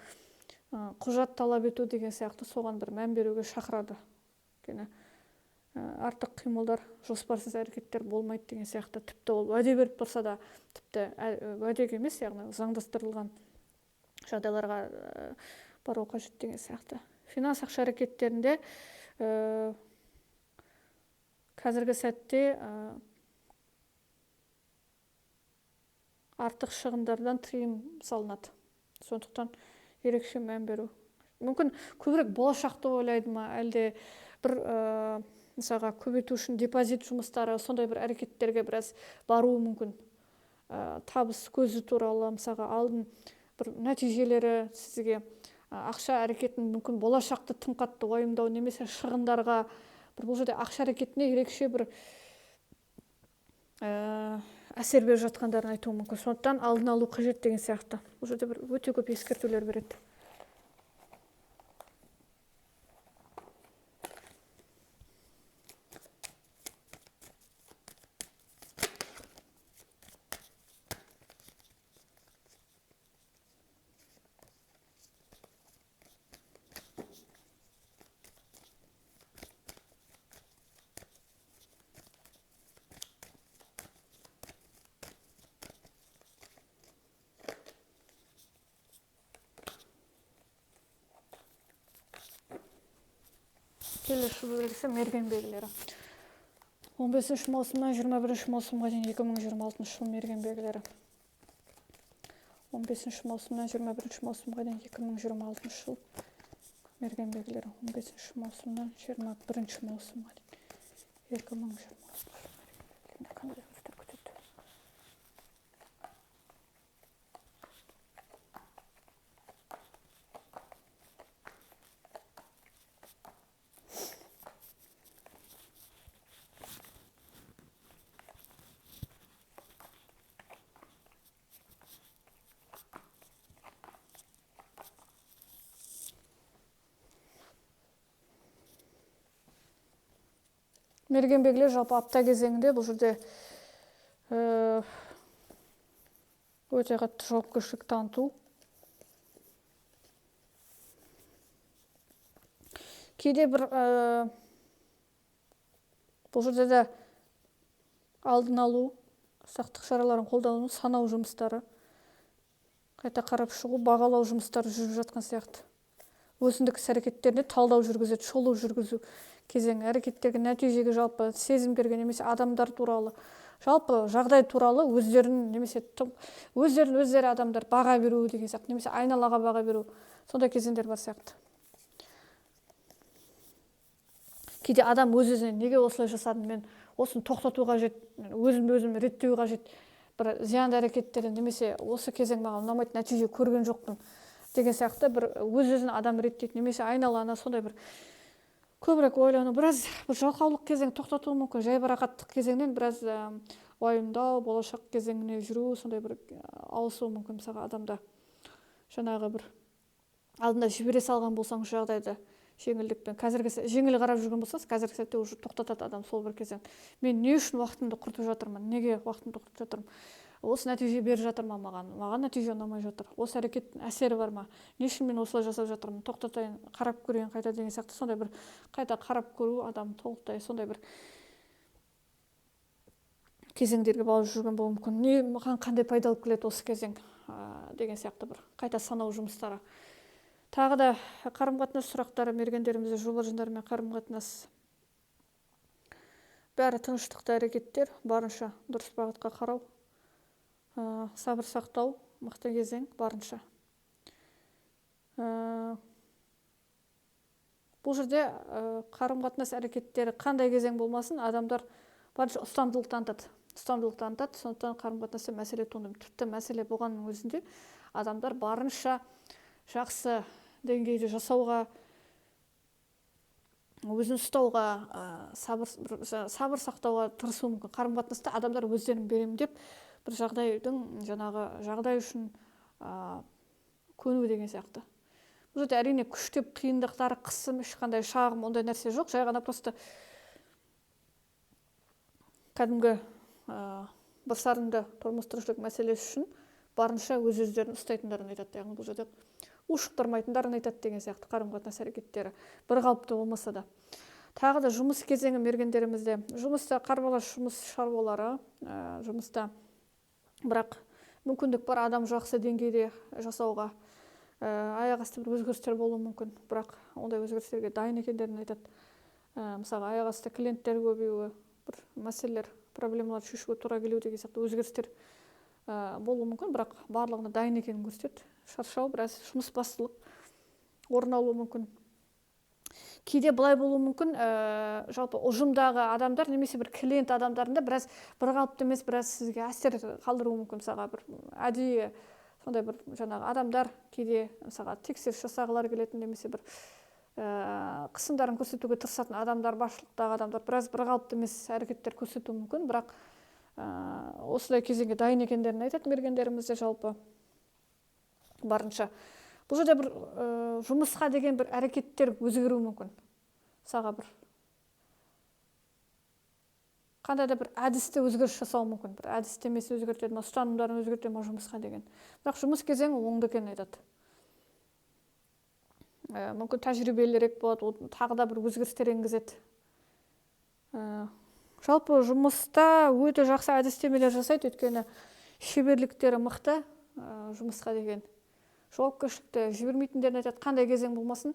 құжат талап ету деген сияқты соған бір мән беруге шақырады. Артық қимылдар, жоспарсыз әрекеттер болмайды деген сияқты. Тіпті ол уәде беріп тұрса да, тіпті уәдеге емес, яғни заңдастырылған жағдайларға бару қажет деген сияқты. Финанс ақша әрекеттерінде қазіргі сәтте артық шығындардан тыйым салынады. Сондықтан ерекше мән беру. Мүмкін көбірек болашақты ойлайды ма, әлде бір мысалға көбейту үшін депозит жұмыстары, сондай бір әрекеттерге біраз баруы мүмкін. Табыс көзі туралы, мысалға алдын бір нәтижелері сізге ақша әрекетін мүмкін болашақты тым қатты уайымдау, немесе шығындарға, бұл жерде ақша әрекетіне ерекше бір әсер беріп жатқандарын айтуы мүмкін. Сондықтан алдын алу қажет деген сияқты. Бұл жерде бір өте көп ескертулер береді. Келесі белгісі мерген белгілері. 15 маусымнан 21 маусымға дейін 2026 жыл мерген белгілері. 15 маусымнан 21 маусымға дейін 2026 жыл мерген белгілері. 15 маусымнан 21 маусымға дейін 2026 жыл. Мерген белгілер жалпы апта кезеңінде бұл жерде өте қатты жауапкершілік таныту. Кейде бір бұл жерде де алдын алу, сақтық шараларын қолдану, санау жұмыстары, қайта қарап шығу, бағалау жұмыстары жүріп жатқан сияқты. Өзіндік іс-әрекеттеріне талдау жүргізеді, шолу жүргізу кезеңі, әрекеттерге, нәтижеге, жалпы сезімдерге, немесе адамдар туралы, жалпы жағдай туралы өздерін, немесе өздері адамдар баға беру деген сияқты, немесе айналаға баға беру, сондай кезеңдер бар сияқты. Кейде адам өз-өзіне неге осылай жасадым, мен осыны тоқтату қажет, өзім реттеу қажет, бір зиянды әрекеттерден, немесе осы кезең маған ұнамайды, нәтиже көрген жоқпын деген сияқты бір өз-өзін адам реттейді, немесе айналаны сондай бір көбірек ойлану, біраз бір жалқаулық кезең тоқтатуы мүмкін, жайбарақаттық кезеңнен біраз уайымдау, болашақ кезеңіне жүру, сондай бір ауысуы мүмкін. Мысалға адамда жаңағы бір алдында жібере салған болсаңыз жағдайды жеңілдікпен, қазіргі жеңіл қарап жүрген болсаңыз, қазіргі сәтте уже тоқтатады адам сол бір кезең. Мен не үшін уақытымды құртып жатырмын, неге уақытымды құртып жатырмын, осы нәтиже беріп жатыр ма маған нәтиже ұнамай жатыр, осы әрекеттің әсері бар ма, не үшін мен осылай жасап жатырмын, тоқтатайын, қарап көрейін қайта деген сияқты, сондай бір қайта қарап көру адам толықтай сондай бір кезеңдерге барып жүрген болуы мүмкін. Не маған қандай пайда алып келеді осы кезең деген сияқты бір қайта санау жұмыстары. Тағы да қарым-қатынас сұрақтары, мергендерімізде жоба жындармен қарым-қатынас бәрі тыныштықты әрекеттер, барынша дұрыс бағытқа қарау, сабыр сақтау, мықты кезең барынша. Бұл жерде қарым-қатынас әрекеттері қандай кезең болмасын, адамдар барынша ұстамдылық танытады. ұстамдылық танытады, сондықтан қарым-қатынаста мәселе туындайды. Тіпті мәселе болғанның өзінде адамдар барынша жақсы деңгейде жасауға, өзін ұстауға, сабыр сақтауға тырысуы мүмкін. Қарым-қатынаста адамдар өздерін беремін деп бір жағдай үшін көну деген сияқты. Бұл жерде әрине күштеп қиындықтар, қысым, ешқандай шағым, ондай нәрсе жоқ. Жай ғана просто кәдімгі бір сарынды тұрмыс тіршілік мәселесі үшін барынша өздерін ұстайтындарын айтады. Яғни бұл жерде ушықтырмайтындарын айтады деген сияқты қарым-қатынас әрекеттері бір қалыпты болмаса да. Тағы да жұмыс кезеңі мергендерімізде. Жұмыста қарбалас жұмыс шаруалары, жұмыста бірақ мүмкіндік бар адам жақсы деңгейде жасауға, аяқ асты бір өзгерістер болуы мүмкін, бірақ ондай өзгерістерге дайын екендерін айтады. Мысалы, аяқ асты клиенттер көбеюі, бір мәселелер, проблемалар шешуге тура келу деген сияқты өзгерістер болуы мүмкін, бірақ барлығына дайын екенін көрсетеді. Шаршау, біраз жұмыс бастылық орын алуы мүмкін. Кейде былай болуы мүмкін, жалпы ұжымдағы адамдар немесе бір клиент адамдарында біраз бір қалыпты емес, біраз сізге әсер қалдыруы мүмкін. Мысалға бір әдейі сондай бір адамдар кейде мысалға тексеріс жасағылар келетін немесе бір қысымдарын көрсетуге тырысатын адамдар, басшылықтағы адамдар біраз бір қалыпты емес әрекеттер көрсетуі мүмкін, бірақ осылай кезеңге дайын екендерін айтады мергендерімізде жалпы барынша. Бұл жерде бір жұмысқа деген бір әрекеттер өзгеруі мүмкін. Мысалға бір қандай да бір әдісті өзгеріс жасауы мүмкін. Бір әдісті емес өзгертеді ма, ұстанымдарын өзгертеді ма жұмысқа деген. Бірақ жұмыс кезеңі оңды екенін айтады. Мүмкін тәжірибелірек болады, тағы да бір өзгерістер енгізеді. Жалпы жұмыста өте жақсы әдістемелер жасайды, өйткені шеберліктері мықты, жұмысқа деген жауапкершілікті жібермейтіндерін айтады. Қандай кезең болмасын,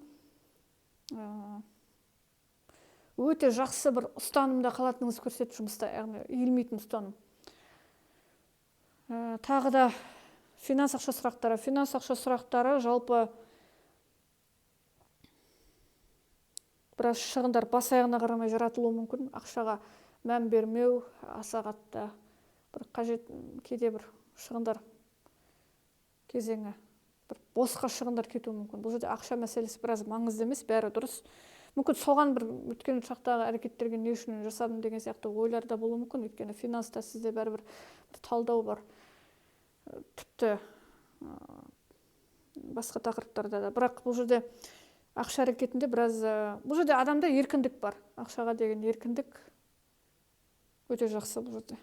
өте жақсы бір ұстанымда қалатыныңызды көрсетеді жұмыста, яғни иілмейтін ұстаным. Тағы да финанс ақша сұрақтары. Финанс ақша сұрақтары жалпы біраз шығындар бас аяғына қарамай жаратылуы мүмкін. Ақшаға мән бермеу, аса қатты бір қажет, кейде бір шығындар кезеңі, бір босқа шығындар кетуі мүмкін. Бұл жерде ақша мәселесі біраз маңызды емес, бәрі дұрыс. Мүмкін соған бір өткен шақтағы әрекеттерге не үшін жасадым деген сияқты ойлар да болуы мүмкін, өйткені финанста сізде бәрібір талдау бар. Тіпті басқа тақырыптарда да. Бірақ бұл жерде ақша әрекетінде біраз, бұл жерде адамда еркіндік бар. Ақшаға деген еркіндік өте жақсы бұл жерде.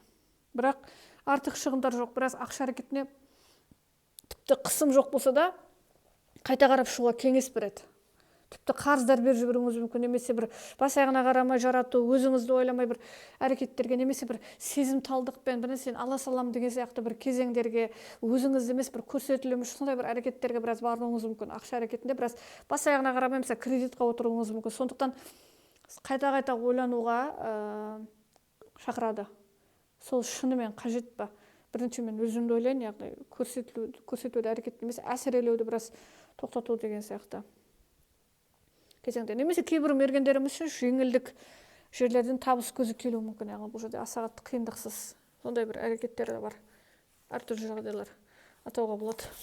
Бірақ артық шығындар жоқ. Біраз ақша әрекетіне тіпті қысым жоқ болса да қайта қарап шығуға кеңес береді. Тіпті қарыздар беріп жіберуіңіз мүмкін, немесе бір бас аяғына қарамай жарату, өзіңізді ойламай бір әрекеттерге, немесе бір сезімталдықпен бір нәрсені ала салам деген сияқты бір кезеңдерге, өзіңізді емес бір көрсетіліміш сондай бір әрекеттерге біраз баруыңыз мүмкін. Ақша әрекетінде біраз бас аяғына қарамай мысалы кредитқа отыруыңыз мүмкін. Сондықтан қайта-қайта ойлануға шақырады. Сол шынымен қажет па? Бірінші мен өзімді ойлайын, яғни көрсетуді әрекет емес, әсірелеуді біраз тоқтату деген сияқты кезеңде. Немесе кейбір мергендеріміз үшін жеңілдік жерлерден табыс көзі келуі мүмкін. Яғни бұл жерде аса қатты қиындықсыз сондай бір әрекеттер бар. Әртүрлі жағдайлар атауға болады.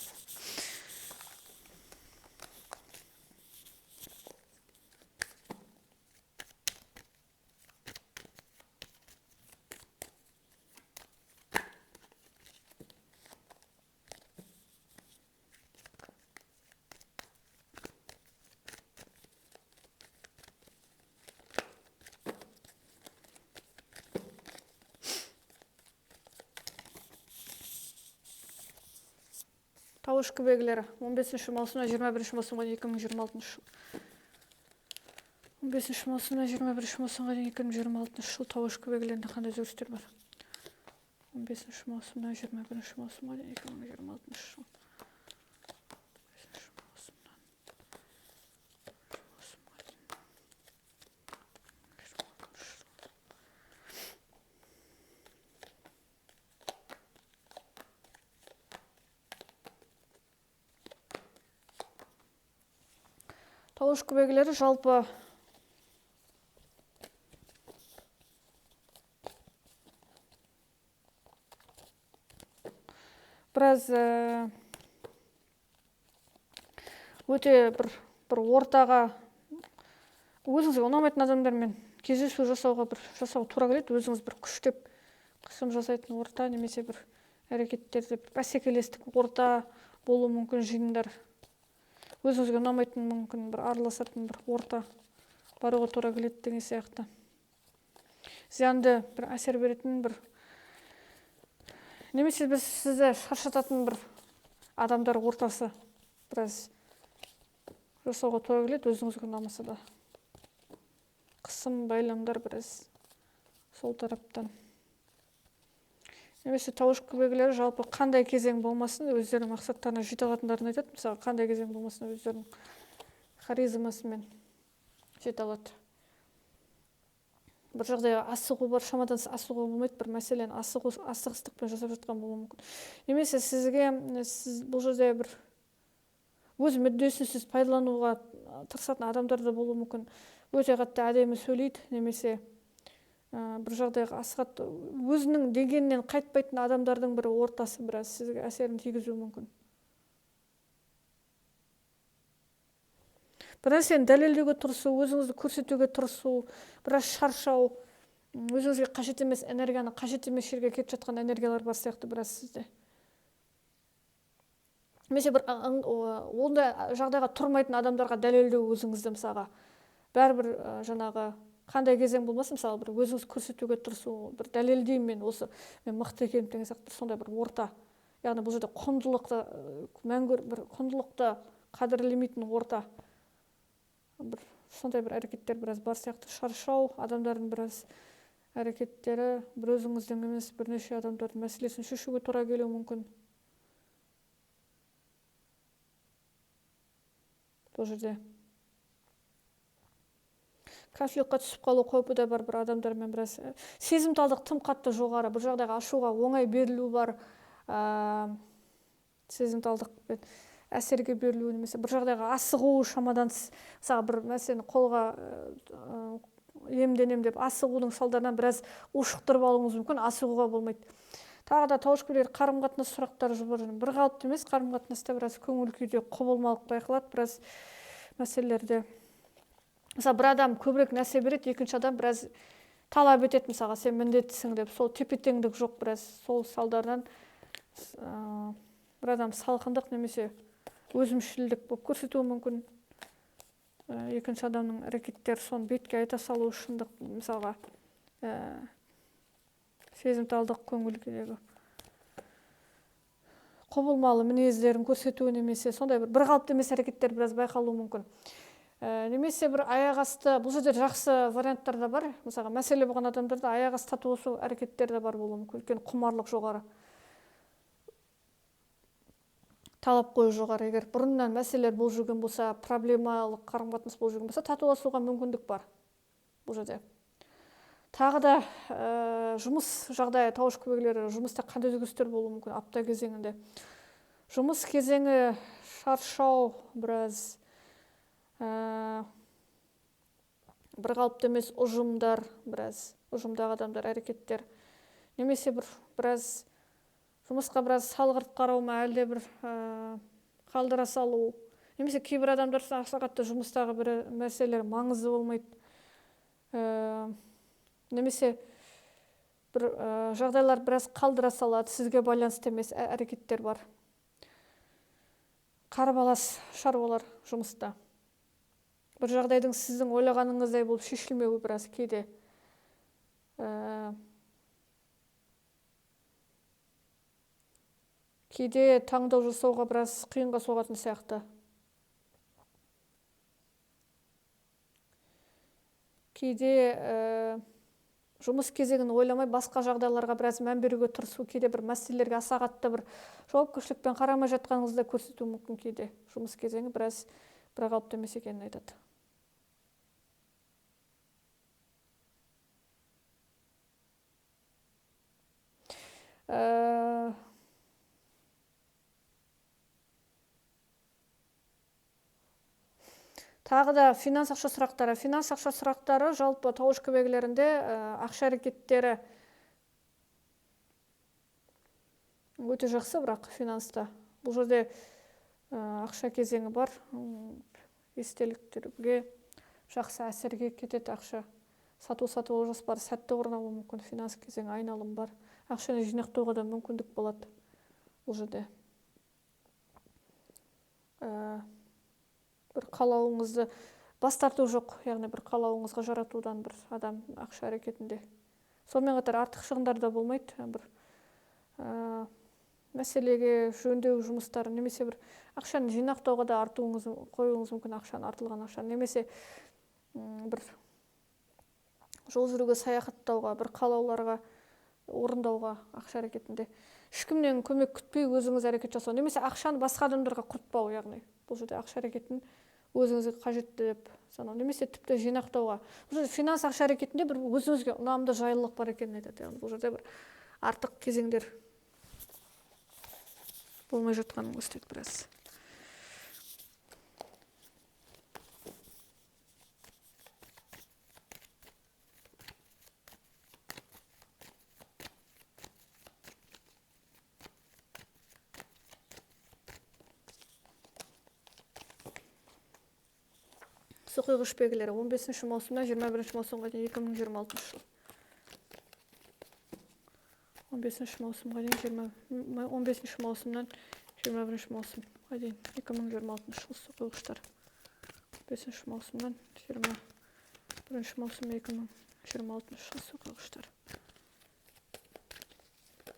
Тауышкы белгілері 15 маусымнан 21 маусымға дейін 2026 жыл. 15 маусымнан 21 маусымға дейін 2026 жыл тауышкы белгілерінде қандай өзгерістер бар? 15 маусымнан 21 маусымға дейін 2026 жыл. Тауышкы белгілері жалпы біраз өте бір ортаға өзіңізге ұнамайтын адамдармен кездесу жасауға тура келеді. Өзіңіз бір күштеп қысым жасайтын орта немесе бір әрекеттерде бәсекелестік орта болуы мүмкін. Жиындар өзіңізге ұнамайтын мүмкін бір араласатын бір орта баруға тура келеді деген сияқты. Зиянды бір әсер беретін бір немесе сізді шаршататын бір адамдар ортасы біраз жасауға тура келеді. Өзіңізге ұнамаса да қысым байламдар біраз сол тараптан. Немесе тауышкүл белгілері жалпы қандай кезең болмасын өздерінің мақсаттарына жете алатындарын айтады. Мысалы, қандай кезең болмасын өздерінің харизмасымен жете алады. Бір жағдайға асығу бар, шамадан асығу болмайды. Бір мәселені асығыстықпен жасап жатқан болуы мүмкін. Немесе сіз бұл жерде бір өз мүддесін сіз пайдалануға тырысатын адамдар да болуы мүмкін. Өте қатты әдемі сөйлейді, немесе бір жағдайға асығады. Өзінің дегеннен қайтпайтын адамдардың бір ортасы біраз сізге әсерін тигізуі мүмкін. Бір нәрсені дәлелдеуге тырысу, өзіңізді көрсетуге тырысу, біраз шаршау, өзіңізге қажет емес энергияны қажет емес жерге кетіп жатқан энергиялар бар сияқты біраз сізде. Немесе бір ондай жағдайға тұрмайтын адамдарға дәлелдеу өзіңізді мысалға. Бәрібір жаңағы қандай кезең болмасын, мысалы бір өзіңіз көрсетуге тырысу, бір дәлелдеймін мен мықты екенмін деген сияқты сондай бір орта. Яғни бұл жерде құндылықты бір құндылықты қадірлемейтін орта. Бір сондай бір әрекеттер біраз бар сияқты. Шаршау, адамдардың біраз әрекеттері, бір өзіңіздің емес бірнеше адамдардың мәселесін шешуге тура келуі мүмкін. Бұл жерде конфликтқа түсіп қалу қаупі де бар, бір адамдармен біраз сезімталдық тым қатты жоғары, бір жағдайға ашуға оңай берілу бар, сезімталдықпен әсерге берілу, немесе бір жағдайға асығу шамадан мысалы бір мәселені қолға емденем деп асығудың салдарынан біраз ушықтырып алуыңыз мүмкін. Асығуға болмайды. Тағы да тауышкүлер қарым-қатынас сұрақтары бір қалыпты емес, қарым-қатынаста біраз көңіл күйде құбылмалық байқалады, біраз мәселелерде. Мысалы, бір адам көбірек нәрсе береді, екінші адам біраз талап етеді, мысалға, сен міндеттісің деп, сол тепе-теңдік жоқ, біраз сол салдарынан бір адам салқындық немесе өзімшілдік болып көрсетуі мүмкін. Екінші адамның әрекеттері соны бетке айта салу шындық, мысалға, сезімталдық көңіл күйдегі құбылмалы мінездерін көрсетуі немесе сондай бір қалыпты емес әрекеттер біраз байқалуы мүмкін. Немесе бір аяқ асты, бұл жерде жақсы варианттар да бар. Мысалға, мәселе болған адамдарда аяқ асты татуласу әрекеттері де бар болуы мүмкін. Өйткені құмарлық жоғары, талап қою жоғары. Егер бұрыннан мәселелер болып жүрген болса, проблемалық қарым-қатынас болып жүрген болса, татуласуға мүмкіндік бар бұл жерде. Тағы да жұмыс жағдайы, тауышкүл белгілері, жұмыста қандай өзгерістер болуы мүмкін апта кезеңінде. Жұмыс кезеңі шаршау, біраз бір қалыпты емес ұжымдар, біраз ұжымдағы адамдар әрекеттер, немесе біраз жұмысқа біраз салғырт қарау ма, әлде бір қалдыра салу, немесе кейбір адамдар сағатты жұмыстағы бір мәселелер маңызды болмайды, немесе бір жағдайлар біраз қалдыра салады, сізге байланысты емес әрекеттер бар. Қарбалас шаруалар жұмыста. Бір жағдайдың сіздің ойлағаныңыздай болып шешілмеуі біраз кейде. Кейде таңдау жасауға біраз қиынға соғатын сияқты. Кейде жұмыс кезегін ойламай басқа жағдайларға біраз мән беруге тырысу, кейде бір мәселелерге аса қатты бір жауапкершілікпен қарамай жатқаныңызды көрсетуі мүмкін. Кейде жұмыс кезеңі біраз бір қалыпты емес екенін айтады. Тағы да финанс ақша сұрақтары. Финанс ақша сұрақтары жалпы тауышкүл белгілерінде ақша әрекеттері өте жақсы, бірақ финанста бұл жерде ақша кезеңі бар, естеліктерге жақсы әсерге кетеді ақша. Сату жоспары сәтті орнауы мүмкін, финанс кезеңі айналым бар. Ақшаны жинақтауға да мүмкіндік болады бұл жерде. Бір қалауыңызды бас тарту жоқ, яғни бір қалауыңызға жаратудан бір адам ақша әрекетінде. Сонымен қатар артық шығындар да болмайды, бір мәселеге жөндеу жұмыстары, немесе бір ақшаны жинақтауға да қоюыңыз мүмкін, артылған ақшаны, немесе бір жол жүруге, саяхаттауға, бір қалауларға орындауға ақша әрекетінде. Ешкімнен көмек күтпей өзіңіз әрекет жасау, немесе ақшаны басқа адамдарға құртпау, яғни бұл жерде ақша әрекетін өзіңізге қажетті деп санау, немесе тіпті жинақтауға. Бұл жерде финанс ақша әрекетінде бір өзіңізге ұнамды жайлылық бар екенін айтады. Яғни бұл жерде бір артық кезеңдер болмай жатқанын көрсетеді біраз. Соқиғыш белгілері 15 маусымнан 21 маусымға дейін 2026 жыл. 15 маусымға дейін 15 маусымнан 21 маусымға дейін 2026 жыл соқиғыштар. 15 маусымнан 21 маусым 2026 жыл соқиғыштар.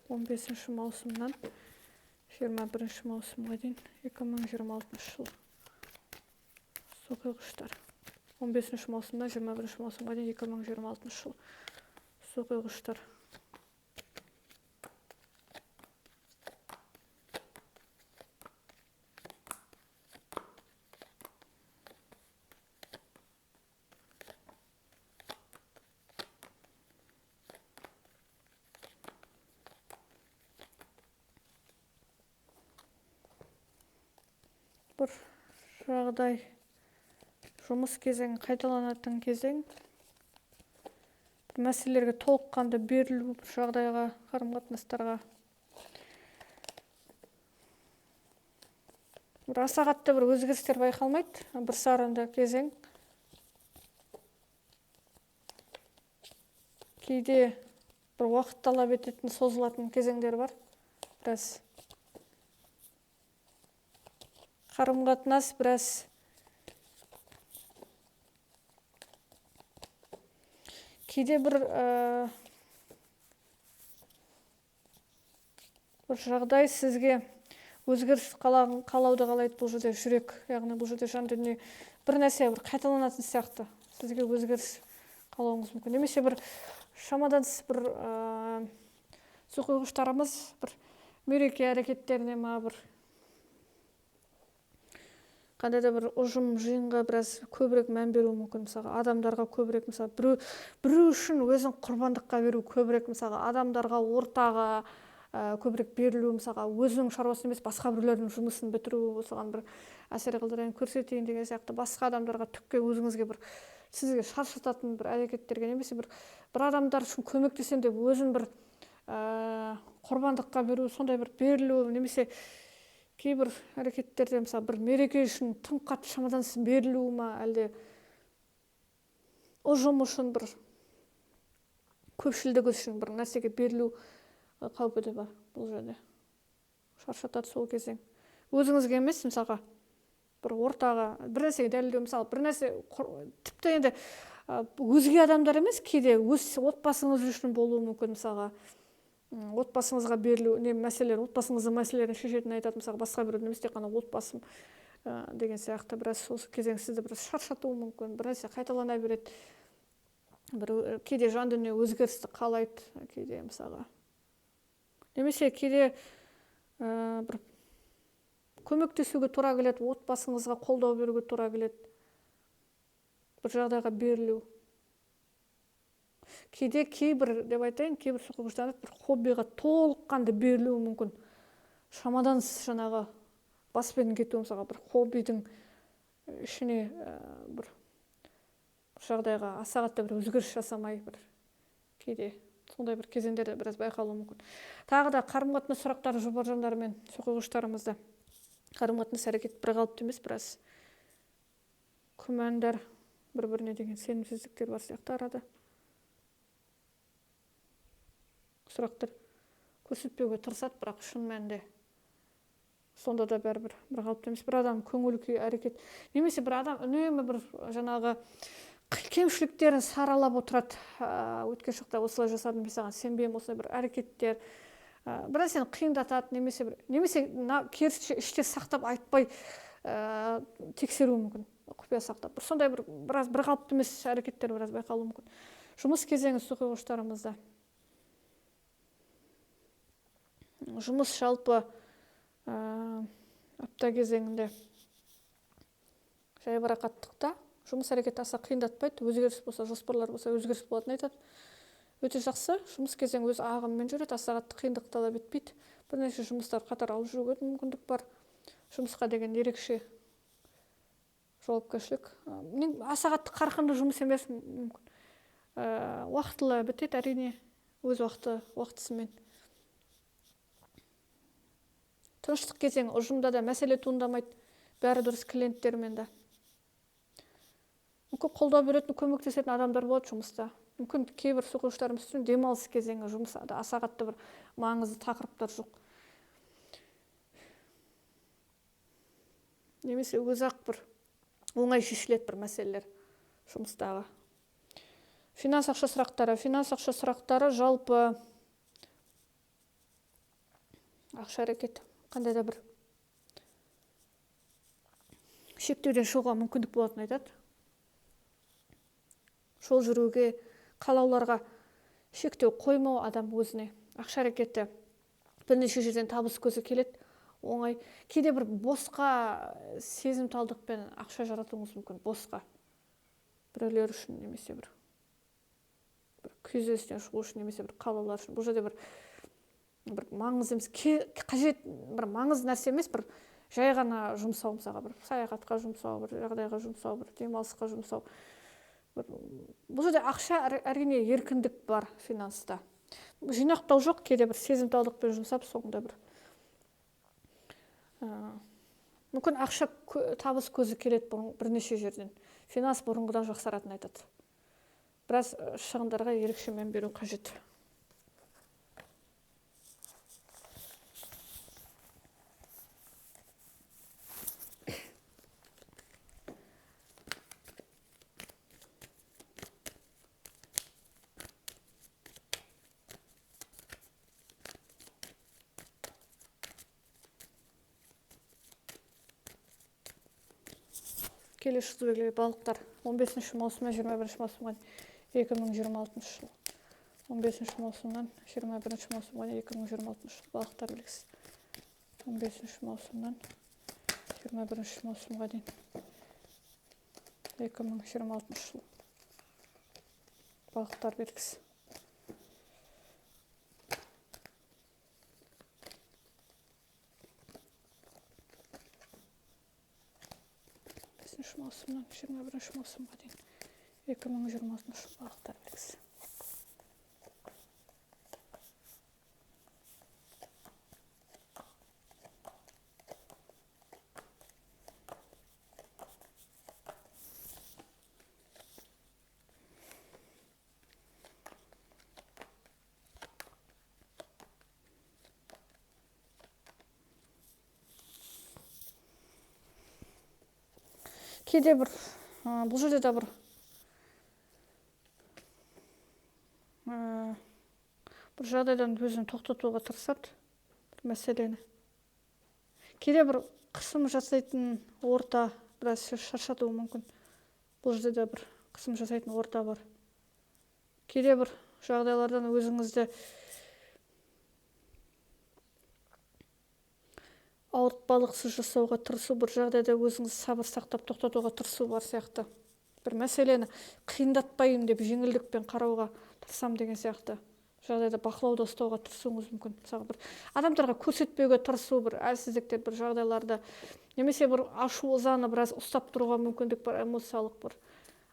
15 маусымнан 21 маусымға дейін 2026 жыл соқиғыштар. 15 маусымнан 21 маусымға дейін 2026 жыл соқиғыштар. Бір жағдай, жұмыс кезеңі қайталанатын кезең, мәселелерге толыққанды берілу, бір жағдайға, қарым-қатынастарға. Бір аса қатты бір өзгерістер байқалмайды, бір сарында кезең. Кейде бір уақыт талап ететін, созылатын кезеңдер бар. Біраз қарым-қатынас, біраз кейде бір жағдай сізге өзгеріс қалауды қалайды. Бұл жерде жүрек, яғни бұл жерде жан дүние бір нәрсе бір қайталанатын сияқты сізге өзгеріс қалауыңыз мүмкін. Немесе бір шамадан бір соқиғыштарымыз бір мереке әрекеттеріне бір қандай да бір ұжым жиынға біраз көбірек мән беру мүмкін. Мысалға адамдарға көбірек, мысалы біреу үшін өзін құрбандыққа беру көбірек, мысалға адамдарға, ортаға көбірек берілу, мысалға өзінің шаруасын емес басқа біреулердің жұмысын бітіру, осыған бір әсер қылдырайын, көрсетейін деген сияқты басқа адамдарға түкке өзіңізге бір сізге шаршататын бір әрекеттерге, немесе бір адамдар үшін көмектесем деп өзін бір құрбандыққа беру, сондай бір берілу, немесе кейбір әрекеттерде мысалы бір мереке үшін тым қатты шамадан тыс берілу ма, әлде ұжым үшін бір көпшілдік үшін бір нәрсеге берілу қаупі де бар. Бұл жерде шаршатады сол кезең. Өзіңізге емес, мысалға бір ортаға бір нәрсеге дәлелдеу, мысалы бір нәрсе тіпті енді өзге адамдар емес, кейде өз отбасыңыз үшін болуы мүмкін. Мысалға отбасыңызға берілу, мәселелер, отбасыңыздың мәселелерін шешетін айтады, мысалы басқа біреу, немесе тек қана отбасым деген сияқты біраз сол кезең сізді біраз шаршатуы мүмкін, бір нәрсе қайталана береді. Бір кейде жан дүние өзгерісті қалайды, кейде мысалға. Немесе кейде бір көмектесуге тура келеді, отбасыңызға қолдау беруге тура келеді, бір жағдайға берілу. Кейде кейбір, деп айтайын, кейбір соқиғыштар бір хоббиға толыққанды берілуі мүмкін. Шамадан жаңағы баспен кету, мысалға бір хоббидің ішіне бір жағдайға аса қатты бір өзгеріс жасамай, бір кейде сондай бір кезеңдерде біраз байқалуы мүмкін. Тағы да қарым қатынас сұрақтары жұбар жандар мен соқығыштарымызда қарым қатынас әрекет бір қалыпты емес, біраз күмәндар, бір-біріне деген сенімсіздіктер бар сияқты арада. Сұрақтар көрсетпеуге тырысады, бірақ шын мәнінде сонда да бәрібір бір қалыпты емес. Бір адам көңіл күй әрекет, немесе бір адам үнемі бір жаңағы кемшіліктерін саралап отырады. Өткен шақта осылай жасадым, мен саған сенбеймін, осылай бір әрекеттер біраз сені қиындатады, немесе керісінше іште сақтап айтпай тексеру мүмкін, құпия сақтап. Сондай біраз бір қалыпты емес әрекеттер біраз байқалуы мүмкін. Жұмыс кезеңі соқығыштарымызда. Жұмыс жалпы апта кезеңінде жайбарақаттықта, жұмыс әрекеті аса қиындатпайды, өзгеріс болса, жоспарлар болса өзгеріс болатынын айтады. Өте жақсы, жұмыс кезең өз ағымымен жүреді, аса қатты қиындық талап етпейді. Бірнеше жұмыстар қатар алып жүруге мүмкіндік бар. Жұмысқа деген ерекше жауапкершілік. Аса қатты қарқынды жұмыс емес мүмкін. Уақытылы бітеді, әрине, өз уақытысымен. Тыныштық кезеңі ұжымда да мәселе туындамайды, бәрі дұрыс, клиенттермен де. Мүмкін қолдау беретін, көмектесетін адамдар болады жұмыста. Мүмкін кейбір соқығыштарымыз үшін демалыс кезеңі, жұмыста аса қатты бір маңызды тақырыптар жоқ. Немесе өзі-ақ бір оңай шешіледі бір мәселелер жұмыстағы. Финанс ақша сұрақтары жалпы ақша әрекеті қандай да бір шектеуден шығуға мүмкіндік болатынын айтады. Жол жүруге, қалауларға шектеу қоймау адам өзіне. Ақша әрекеті бірнеше жерден табыс көзі келеді, оңай. Кейде бір босқа сезімталдықпен ақша жаратуыңыз мүмкін, босқа. Біреулер үшін, немесе бір күйзелістен шығу үшін, немесе бір қалаулар үшін. Бұл жерде бір маңызды емес, қажет бір маңызды нәрсе емес, бір жай ғана жұмсау, мысалға бір саяхатқа жұмсау, бір жағдайға жұмсау, бір демалысқа жұмсау. Бұл жерде ақша әрине еркіндік бар финанста. Жинақтау жоқ, кейде бір сезімталдықпен жұмсап, соңында бір мүмкін ақша табыс көзі келеді бірнеше жерден. Финанс бұрынғыдан жақсаратынын айтады. Біраз шығындарға ерекше мән беру қажет. Келесі жылы белгілі балықтар 15 маусымнан 21 маусымға 2026 жыл. 15 маусымнан 21 маусымға 2026 жыл балықтар белгісі. 15 маусымнан 21 маусымға дейін 2026 жыл балықтар белгісі. Маусымнан 21 маусымға дейін 2026 жыл балықтар белгісі. Кейде бұл жерде де бір жағдайдан өзін тоқтатуға тырысады мәселені. Кейде бір қысым жасайтын орта біраз шаршатуы мүмкін. Бұл жерде де бір қысым жасайтын орта бар. Кейде бір жағдайлардан өзіңізді ауыртпалықсыз жасауға тырысу, бір жағдайда өзіңіз сабыр сақтап тоқтатуға тырысу бар сияқты. Бір мәселені қиындатпайын деп жеңілдікпен қарауға тырысам деген сияқты. Жағдайда бақылауда ұстауға тырысуыңыз мүмкін. Мысалы бір адамдарға көрсетпеуге тырысу, бір әлсіздіктер, бір жағдайларда, немесе бір ашу ызаны біраз ұстап тұруға мүмкіндік бар, эмоциялық бір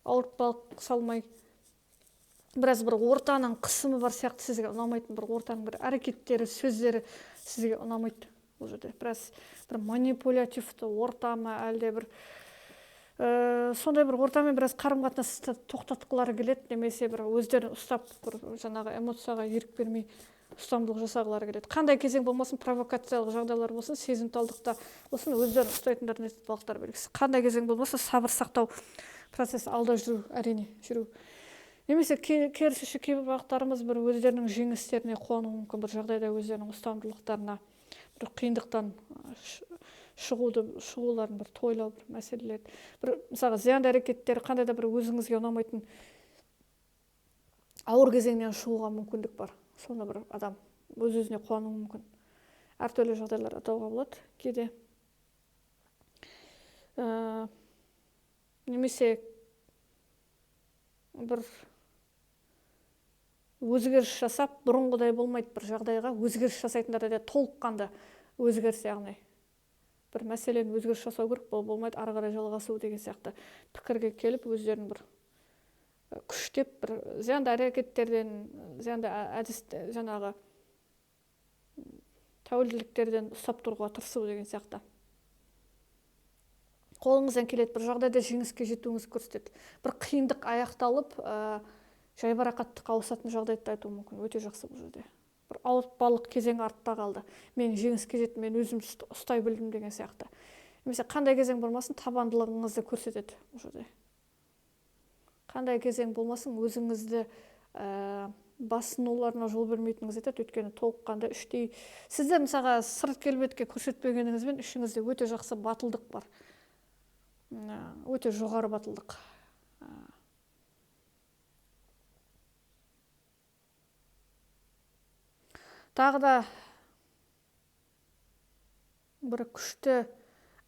ауыртпалық салмай біраз бір ортаның қысымы бар сияқты, сізге ұнамайтын бір ортаның бір әрекеттері, сөздері сізге ұнамайды. Бұл жерде біраз бір манипулятивті орта ма, әлде бір сондай бір ортамен біраз қарым-қатынасты тоқтатқылары келеді, немесе бір өздерін ұстап, бір жаңағы эмоцияға ерік бермей ұстамдылық жасағылары келеді. Қандай кезең болмасын, провокациялық жағдайлар болсын, сезімталдықта болсын, өздерін ұстайтындарын балықтар белгісі. Қандай кезең болмаса, сабыр сақтау процесі алда жүру, әрине жүру. Немесе керісінше кейбір балықтарымыз бір өздерінің жеңістеріне қуануы мүмкін, бір жағдайда өздерінің ұстамдылықтарына, бір қиындықтан шығуларын бір тойлау бір мәселелер. Бір мысалға зиянды әрекеттері қандай да бір өзіңізге ұнамайтын ауыр кезеңнен шығуға мүмкіндік бар. Соны бір адам өз-өзіне қуануы мүмкін. Әртүрлі жағдайлар атауға болады кейде. Немесе бір өзгеріс жасап, бұрынғыдай болмайды бір жағдайға өзгеріс жасайтындар да толыққанды өзгеріс, яғни бір мәселені өзгеріс жасау керек, болмайды, ары қарай жалғасу деген сияқты пікірге келіп, өздерін бір күштеп, бір зиянды әрекеттерден, зиянды әдіс, жаңағы тәуелділіктерден ұстап тұруға тырысу деген сияқты. Қолыңыздан келеді, бір жағдайда жеңіске жетуіңіз көрсетеді. Бір қиындық аяқталып, жайбарақаттыққа ауысатын жағдайды айтуы мүмкін. Өте жақсы бұл жерде. Бір ауыртпалық кезең артта қалды. Мен жеңіске жеттім, мен өзімді ұстай білдім деген сияқты. Немесе қандай кезең болмасын, табандылығыңызды көрсетеді бұл жерде. Қандай кезең болмасын, өзіңізді басынуларына жол бермейтініңіз айтады, өйткені толыққанды іштей сізді мысалға сырт келбетке көрсетпегеніңізбен ішіңізде өте жақсы батылдық бар. Өте жоғары батылдық. Тағы да бір күшті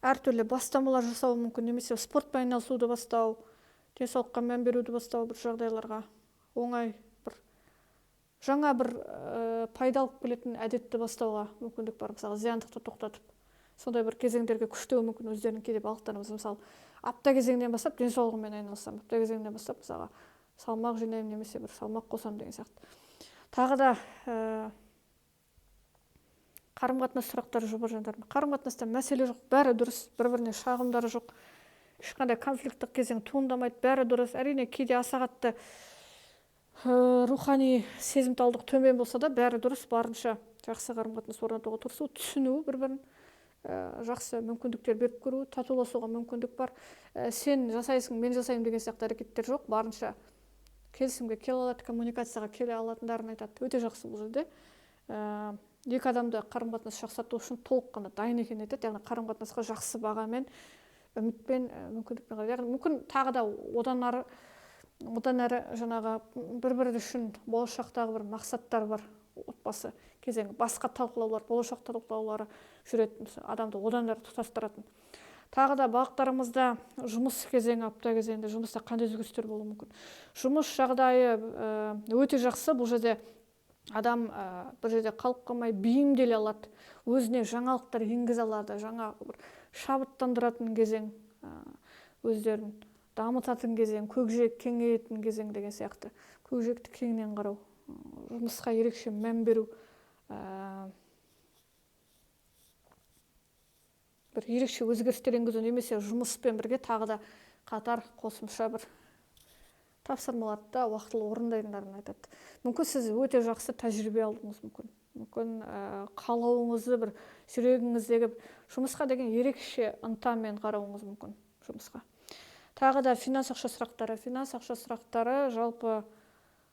әртүрлі бастамалар жасау мүмкін, немесе спортпен айналысуды бастау, денсаулыққа мән беруді бастау бір жағдайларға оңай, бір жаңа бір пайдалық келетін әдетті бастауға мүмкіндік бар. Мысалы, зияндықты тоқтатып, сондай бір кезеңдерге күштеу мүмкін өздерінің кейде балықтарымыз. Мысалы, апта кезеңнен бастап денсаулығымен айналысам, апта кезеңнен бастап мысалға салмақ жинаймын, немесе бір салмақ қосам деген сияқты. Тағы да қарым-қатынас сұрақтары жоба жандарында. Қарым-қатынаста мәселе жоқ, бәрі дұрыс, бір-біріне шағымдары жоқ, ешқандай конфликттік кезең туындамайды, бәрі дұрыс. Әрине кейде аса қатты рухани сезімталдық төмен болса да, бәрі дұрыс, барынша жақсы қарым-қатынас орнатуға тырысу, түсіну, бір-бірін жақсы мүмкіндіктер беріп көру, татуласуға мүмкіндік бар. Сен жасайсың, мен жасаймын деген сияқты әрекеттер жоқ, барынша келісімге келе алады, коммуникацияға келе алатындарын айтады. Өте жақсы бұл жерде. Екі адамды қарым-қатынас жақсарту үшін толыққанды дайын екенін айтады. Яғни қарым-қатынасқа жақсы бағамен, үмітпен, мүмкіндікпен қарайды. Яғни мүмкін тағы да одан әрі жаңағы бір-бірі үшін болашақтағы бір мақсаттар бар, отбасы кезеңі, басқа талқылаулар, болашақ талқылаулары жүретін, адамды одан әрі тұтастыратын. Тағы да балықтарымызда жұмыс кезеңі, апта кезеңінде жұмыста қандай өзгерістер болуы мүмкін. Жұмыс жағдайы өте жақсы. Бұл жерде адам бір жерде қалып қалмай бейімделе алады, өзіне жаңалықтар енгізе алады, жаңа бір шабыттандыратын кезең, өздерін дамытатын кезең, көкжиек кеңейетін кезең деген сияқты. Көкжиекті кеңінен қарау, жұмысқа ерекше мән беру, бір ерекше өзгерістер енгізу, немесе жұмыспен бірге тағы да қатар қосымша бір тапсырмаларды да уақытылы орындайтындарын айтады. Мүмкін сіз өте жақсы тәжірибе алдыңыз мүмкін. Мүмкін қалауыңызды бір жүрегіңіздегі жұмысқа деген ерекше ынтамен қарауыңыз мүмкін жұмысқа. Тағы да финанс ақша сұрақтары. Финанс ақша сұрақтары жалпы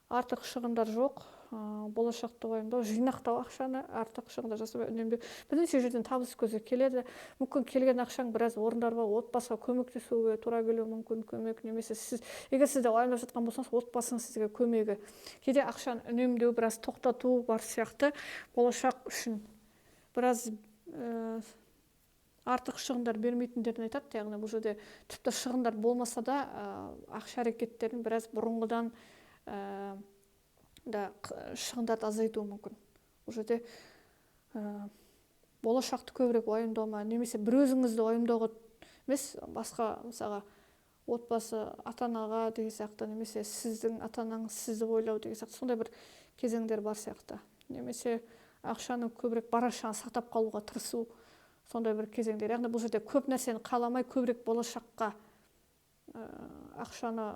артық шығындар жоқ. Болашақты уайымдау, жинақтау ақшаны, артық шығындар жасамай үнемдеу. Бірнеше жерден табыс көзі келеді. Мүмкін келген ақшаң біраз орындар бар, отбасыға көмектесуге тура келуі мүмкін, көмек, немесе сіз, егер сізде уайымдап жатқан болсаңыз, отбасыңыз сізге көмегі. Кейде ақшаны үнемдеу, біраз тоқтату бар сияқты, болашақ үшін біраз артық шығындар бермейтіндерін айтады. Яғни бұл жерде тіпті шығындар болмаса да ақша әрекеттерін біраз бұрынғыдан да шығындарды азайтуы мүмкін. Бұл жерде болашақты көбірек уайымдаума, немесе бір өзіңізді уайымдауға емес, басқа мысалға отбасы ата анаға деген сияқты, немесе сіздің ата анаңыз сізді ойлау деген сияқты сондай бір кезеңдер бар сияқты. Немесе ақшаны көбірек бар ақшаны сақтап қалуға тырысу, сондай бір кезеңдер. Яғни бұл жерде көп нәрсені қаламай, көбірек болашаққа ақшаны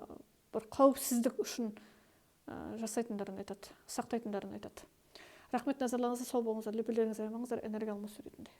бір қауіпсіздік үшін жасайтындарын айтады, сақтайтындарын айтады. Рахмет назарларыңызға, сау болыңыздар, лепелеріңізге амаңыздар, энергия алмасу ретінде.